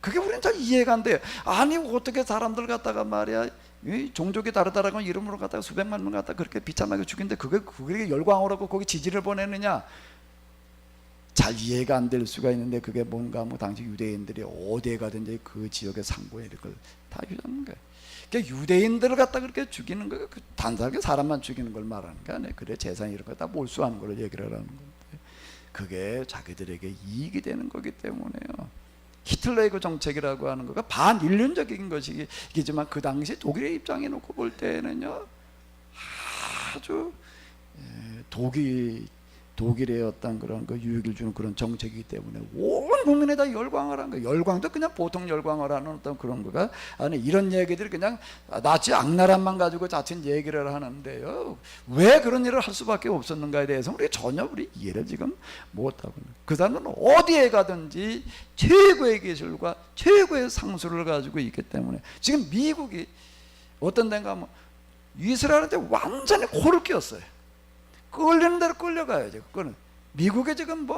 그게 우리는 잘 이해가 안 돼요. 아니 어떻게 사람들 갖다가 말이야 종족이 다르다라고 이름으로 갖다가 수백만 명 갖다가 그렇게 비참하게 죽인데 그게 열광을 하고 거기 지지를 보내느냐 잘 이해가 안 될 수가 있는데 그게 뭔가 당시 유대인들이 어디에 가든지 그 지역의 상고에 이걸 다 주는 거예요. 그러니까 유대인들을 갖다 그렇게 죽이는 거예요. 단순하게 사람만 죽이는 걸 말하는 게 아니에요. 그래 재산 이런 거 다 몰수하는 걸 얘기를 하는 건데 그게 자기들에게 이익이 되는 거기 때문에요. 히틀러의 그 정책이라고 하는 거가 반인륜적인 것이지만 그 당시 독일의 입장에 놓고 볼 때는요 아주 독일의 어떤 그런 그 유익을 주는 그런 정책이기 때문에 온 국민에 다 열광을 한 거예요. 열광도 그냥 보통 열광을 하는 어떤 그런 거가 아니 이런 얘기들이 그냥 나치 악랄함만 가지고 자칫 얘기를 하는데요. 왜 그런 일을 할 수밖에 없었는가에 대해서 우리가 전혀 이해를 지금 못하고 있는 그 사람은 어디에 가든지 최고의 기술과 최고의 상술을 가지고 있기 때문에 지금 미국이 어떤 데인가 하면 이스라엘한테 완전히 코를 끼웠어요. 끌리는 대로 끌려가야죠. 그거는 미국의 지금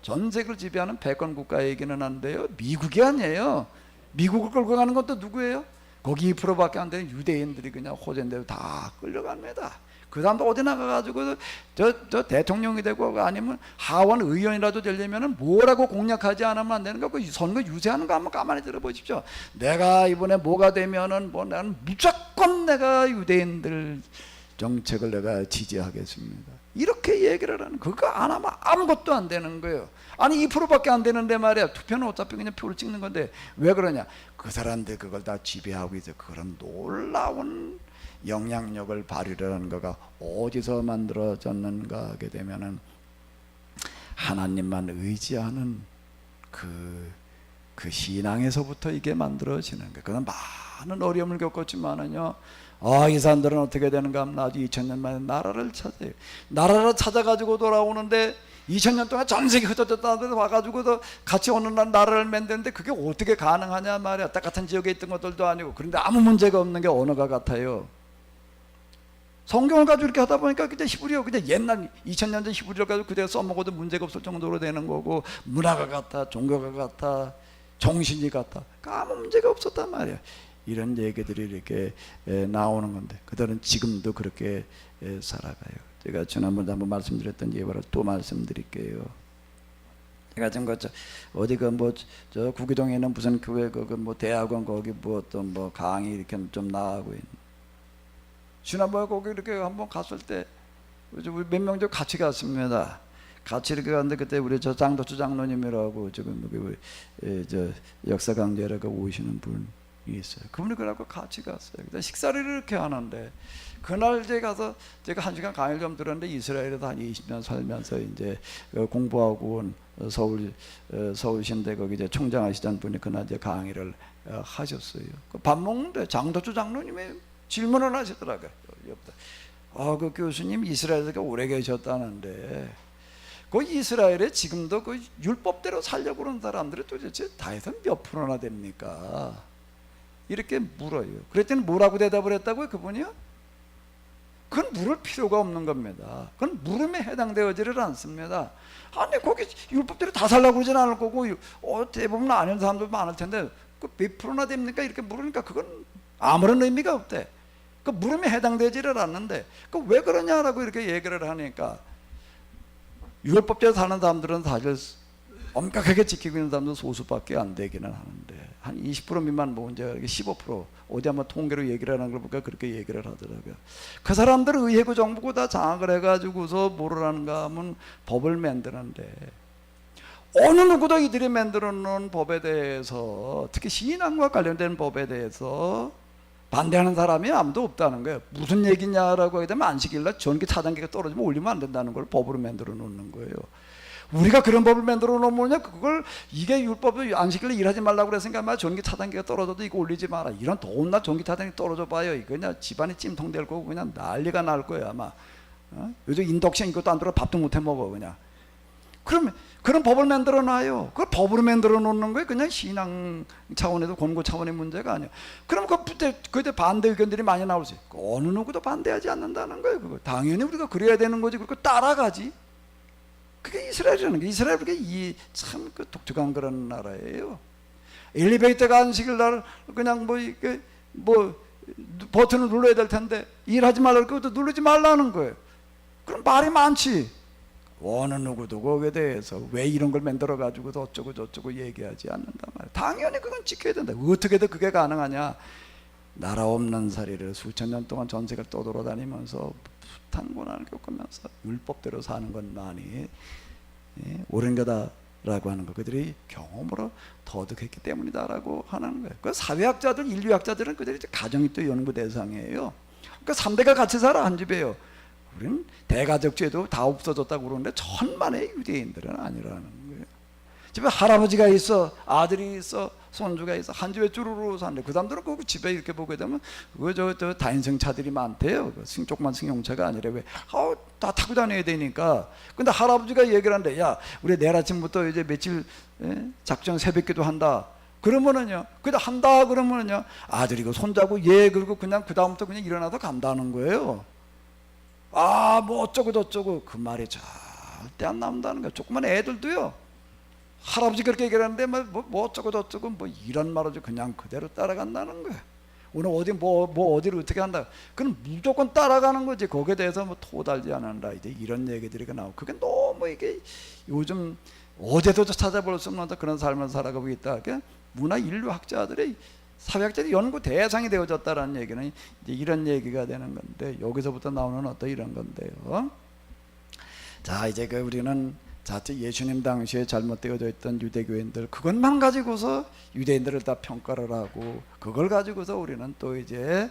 전 세계를 지배하는 패권 국가 얘기는 한데요. 미국이 아니에요. 미국을 끌고 가는 것도 누구예요? 거기 2%밖에 안 되는 유대인들이 그냥 호전대로 다 끌려갑니다. 그 사람도 어디 나가가지고 저 대통령이 되고 아니면 하원 의원이라도 되려면 뭐라고 공약하지 않으면 안 되는 거. 그 선거 유세하는 거 한번 가만히 들어보십시오. 내가 이번에 뭐가 되면은 나는 무조건 내가 유대인들 정책을 내가 지지하겠습니다. 이렇게 얘기를 하는 그거 안 하면 아무것도 안 되는 거예요. 아니 2%밖에 안 되는데 말이야. 투표는 어차피 그냥 표를 찍는 건데 왜 그러냐? 그 사람들 그걸 다 지배하고 있어. 그런 놀라운 영향력을 발휘를 하는 거가 어디서 만들어졌는가 하게 되면은 하나님만 의지하는 그 신앙에서부터 이게 만들어지는 거예요. 그건 많은 어려움을 겪었지만은요. 이 사람들은 어떻게 되는가 하면 아주 2000년 만에 나라를 찾아요. 나라를 찾아가지고 돌아오는데 2000년 동안 전 세계 흩어졌다는 데서 와가지고도 같이 어느 날 나라를 만드는데 그게 어떻게 가능하냐 말이야. 똑같은 지역에 있던 것들도 아니고. 그런데 아무 문제가 없는 게 언어가 같아요. 성경을 가지고 이렇게 하다 보니까 그냥 히브리어 그냥 옛날 2000년 전 히브리어를 가지고 그대로 써먹어도 문제가 없을 정도로 되는 거고 문화가 같아, 종교가 같아, 정신이 같아. 아무 문제가 없었단 말이야. 이런 얘기들이 이렇게 나오는 건데 그들은 지금도 그렇게 살아가요. 제가 지난번에 한번 말씀드렸던 예화를 또 말씀드릴게요. 제가 지금 어디 저 구기동에 있는 무슨 교회 뭐 대학원 거기 뭐 어떤 뭐 강의 이렇게 좀 나가고 있는. 지난번에 거기 이렇게 한번 갔을 때 우리 몇 명 좀 같이 갔습니다. 같이 이렇게 갔는데 그때 우리 저 장도주 장로님이라고 지금 저 역사 강좌라고 오시는 분이 있어요. 그분이 그러고 같이 갔어요. 그때 식사를 이렇게 하는데 그날 제가 가서 제가 1시간 강의를 좀 들었는데 이스라엘에서 한 20년 살면서 이제 공부하고 온 서울신대 거기 이제 총장하시던 분이 그날 이제 강의를 하셨어요. 밥 먹는데 장도주 장로님이 질문을 하시더라고요. 그 교수님 이스라엘에 오래 계셨다는데 그 이스라엘에 지금도 그 율법대로 살려고 그러는 사람들이 도대체 다해서 몇 프로나 됩니까? 이렇게 물어요. 그랬더니 뭐라고 대답을 했다고요? 그분이요? 그건 물을 필요가 없는 겁니다. 그건 물음에 해당되어지를 않습니다. 아니 거기 율법대로 다 살려고 그러진 않을 거고 대부분 아는 사람도 많을 텐데 그 몇 프로나 됩니까? 이렇게 물으니까 그건 아무런 의미가 없대. 그 물음에 해당되지를 않는데 그 왜 그러냐라고 이렇게 얘기를 하니까 율법대로 사는 사람들은 사실 엄격하게 지키고 있는 사람도 소수밖에 안 되기는 하는데 한 20% 미만 뭐 이제 15% 어디 한번 통계로 얘기를 하는 걸 보니까 그렇게 얘기를 하더라고요. 그 사람들은 의회고 정부고 다 장악을 해가지고서 뭐를 하는가 하면 법을 만드는데 어느 누구도 이들이 만들어 놓은 법에 대해서 특히 신앙과 관련된 법에 대해서 반대하는 사람이 아무도 없다는 거예요. 무슨 얘기냐라고 하게 되면 안식일날 전기 차단기가 떨어지면 올리면 안 된다는 걸 법으로 만들어 놓는 거예요. 우리가 그런 법을 만들어 놓으면 그걸 이게 율법도 안식일에 일하지 말라고 그랬으니까 아마 전기 차단기가 떨어져도 이거 올리지 마라. 이런 더운 날 전기 차단기 떨어져 봐요. 이거 그냥 집안이 찜통될 거고 그냥 난리가 날 거예요 아마. 요즘 인덕션 이것도 안 들어 밥도 못 해 먹어 그냥. 그러면 그런 법을 만들어 놔요. 그걸 법으로 만들어 놓는 거예요. 그냥 신앙 차원에도 권고 차원의 문제가 아니에요. 그럼 그때 반대 의견들이 많이 나오지. 어느 누구도 반대하지 않는다는 거예요. 그거 당연히 우리가 그래야 되는 거지. 그리고 따라가지. 그게 이스라엘이라는 게 이스라엘 그게 참 그 독특한 그런 나라예요. 엘리베이터가 안식일 날 그냥 뭐 버튼을 눌러야 될 텐데 일하지 말라고 그것도 누르지 말라는 거예요. 그럼 말이 많지. 어느 누구도 거기에 대해서 왜 이런 걸 만들어 가지고도 어쩌고 저쩌고 얘기하지 않는단 말이에요. 당연히 그건 지켜야 된다. 어떻게든 그게 가능하냐? 나라 없는 살이를 수천 년 동안 전 세계를 떠돌아다니면서 숱한 고난을 겪으면서 율법대로 사는 것만이 옳은 거다라고 하는 거 그들이 경험으로 터득했기 때문이다라고 하는 거예요. 그 사회학자들, 인류학자들은 그들이 가정이 또 연구 대상이에요. 그러니까 3대가 같이 살아 한 집이에요. 우리는 대가족제도 다 없어졌다고 그러는데 천만의 유대인들은 아니라는 거예요. 집에 할아버지가 있어, 아들이 있어, 손주가 있어, 한 집에 쭈루루 사는데 그 사람들은 그 집에 이렇게 보게 되면 저 다인승차들이 많대요. 조그만 승용차가 아니라 다 타고 다녀야 되니까. 근데 할아버지가 얘기를 하는데 야 우리 내일 아침부터 이제 며칠 작전 새벽기도 한다. 그러면은요, 그다 한다 그러면은요 아들이고 손자고 그리고 그냥 그 다음부터 그냥 일어나서 간다는 거예요. 뭐 어쩌고 저쩌고 그 말이 절대 안 나온다는 거야. 조그만 애들도요 할아버지 그렇게 얘기하는데 뭐 어쩌고 저쩌고 뭐 이런 말 하지 그냥 그대로 따라간다는 거야. 오늘 어디 어디를 어떻게 한다 그럼 무조건 따라가는 거지. 거기에 대해서 뭐 토달지 않는다 이제 이런 얘기들이 나오고 그게 너무 이게 요즘 어디에도 찾아볼 수 없는 그런 삶을 살아가고 있다. 문화 인류학자들의 사회학자들이 연구 대상이 되어졌다라는 얘기는 이제 이런 얘기가 되는 건데 여기서부터 나오는 어떤 이런 건데요. 자 이제 우리는 자체 예수님 당시에 잘못되어져 있던 유대교인들 그것만 가지고서 유대인들을 다 평가를 하고 그걸 가지고서 우리는 또 이제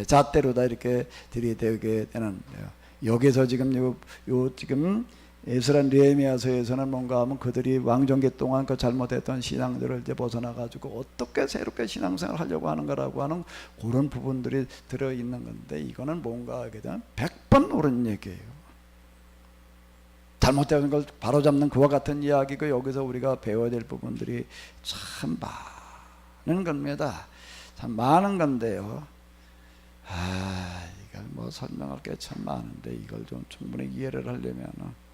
잣대로 다 이렇게 들이대게 되는데요. 여기서 지금 지금 에스라 느헤미야서에서는 뭔가 하면 그들이 왕정기 동안 그 잘못했던 신앙들을 이제 벗어나 가지고 어떻게 새롭게 신앙생활을 하려고 하는 거라고 하는 그런 부분들이 들어 있는 건데 이거는 뭔가 하게 되면 100번 옳은 얘기예요. 잘못된 걸 바로잡는 그와 같은 이야기고 여기서 우리가 배워야 될 부분들이 참 많은 겁니다. 참 많은 건데요. 이걸 뭐 설명할 게 참 많은데 이걸 좀 충분히 이해를 하려면은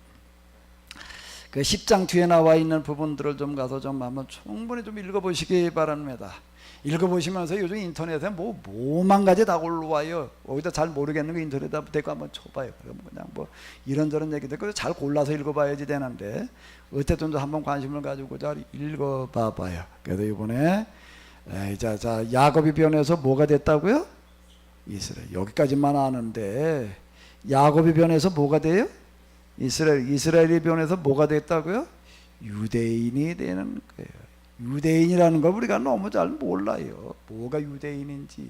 그 10장 뒤에 나와 있는 부분들을 좀 가서 좀 한번 충분히 좀 읽어보시기 바랍니다. 읽어보시면서 요즘 인터넷에 뭐만 가지 다 올라와요. 거기다 잘 모르겠는 거 인터넷에 대고 한번 쳐봐요. 그냥 뭐 이런저런 얘기들 잘 골라서 읽어봐야지 되는데 어쨌든 좀 한번 관심을 가지고 잘 읽어봐봐요. 그래서 이번에 자 야곱이 변해서 뭐가 됐다고요? 이스라엘. 여기까지만 아는데 야곱이 변해서 뭐가 돼요? 이스라엘이 변해서 뭐가 됐다고요? 유대인이 되는 거예요. 유대인이라는 걸 우리가 너무 잘 몰라요. 뭐가 유대인인지.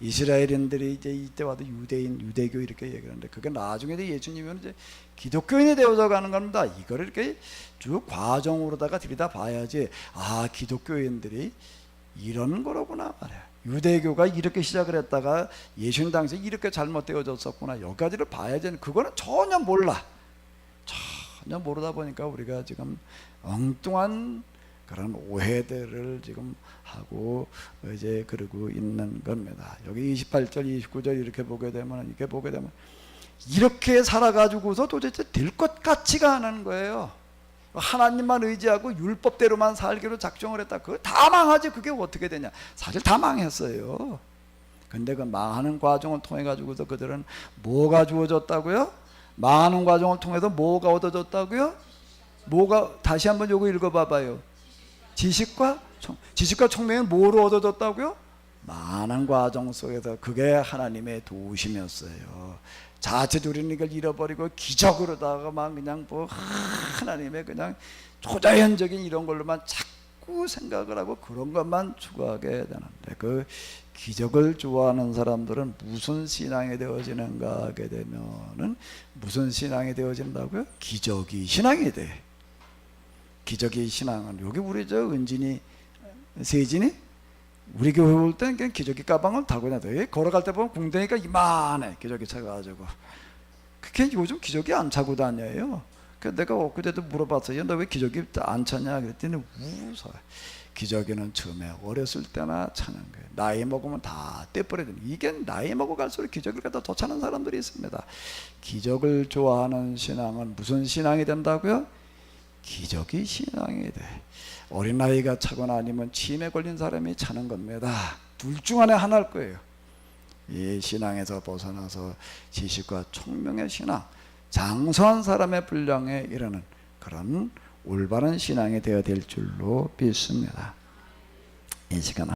이스라엘인들이 이제 이때 와도 유대인, 유대교 이렇게 얘기하는데 그게 나중에 예수님은 이제 기독교인이 되어서 가는 겁니다. 이거를 이렇게 쭉 과정으로다가 들여다봐야지 아 기독교인들이 이런 거로구나 말이야. 유대교가 이렇게 시작을 했다가 예수님 당시에 이렇게 잘못되어졌었구나. 여기까지를 봐야지. 그거는 전혀 몰라. 전혀 모르다 보니까 우리가 지금 엉뚱한 그런 오해들을 지금 하고 이제 그러고 있는 겁니다. 여기 28절, 29절 이렇게 보게 되면 이렇게 살아가지고서 도대체 될 것 같지가 않은 거예요. 하나님만 의지하고 율법대로만 살기로 작정을 했다. 그거 다 망하지. 그게 어떻게 되냐? 사실 다 망했어요. 근데 그 망하는 과정을 통해 가지고서 그들은 뭐가 주어졌다고요? 망하는 과정을 통해서 뭐가 얻어졌다고요? 뭐가 다시 한번 요거 읽어봐봐요. 지식과 총명은 뭐로 얻어졌다고요? 많은 과정 속에서 그게 하나님의 도우심이었어요. 자체적인 이걸 잃어버리고 기적으로다가 막 그냥 하나님의 그냥 초자연적인 이런 걸로만 자꾸 생각을 하고 그런 것만 추구하게 되는데 그 기적을 좋아하는 사람들은 무슨 신앙이 되어지는가 하게 되면은 무슨 신앙이 되어진다고요? 기적이 신앙이 돼. 기적의 신앙은 여기 우리 저 은진이 세진이 우리 교회 올 때는 그냥 기적의 가방을 타고 다녀요. 걸어갈 때 보면 궁뎅이가 이만해. 기적이 차가지고 그게 요즘 기적이 안 차고 다녀요. 그래서 내가 엊그제도 물어봤어요. 너 왜 기적이 안 차냐 그랬더니 웃어. 기적이는 처음에 어렸을 때나 차는 거예요. 나이 먹으면 다 떼버려요. 이게 나이 먹어갈수록 기적을 갖다 더 차는 사람들이 있습니다. 기적을 좋아하는 신앙은 무슨 신앙이 된다고요? 기적이 신앙이 돼. 어린아이가 차거나 아니면 치매 걸린 사람이 차는 겁니다. 둘 중 하나일 거예요. 이 신앙에서 벗어나서 지식과 총명의 신앙, 장성한 사람의 분량에 이르는 그런 올바른 신앙이 되어야 될 줄로 믿습니다. 이 시간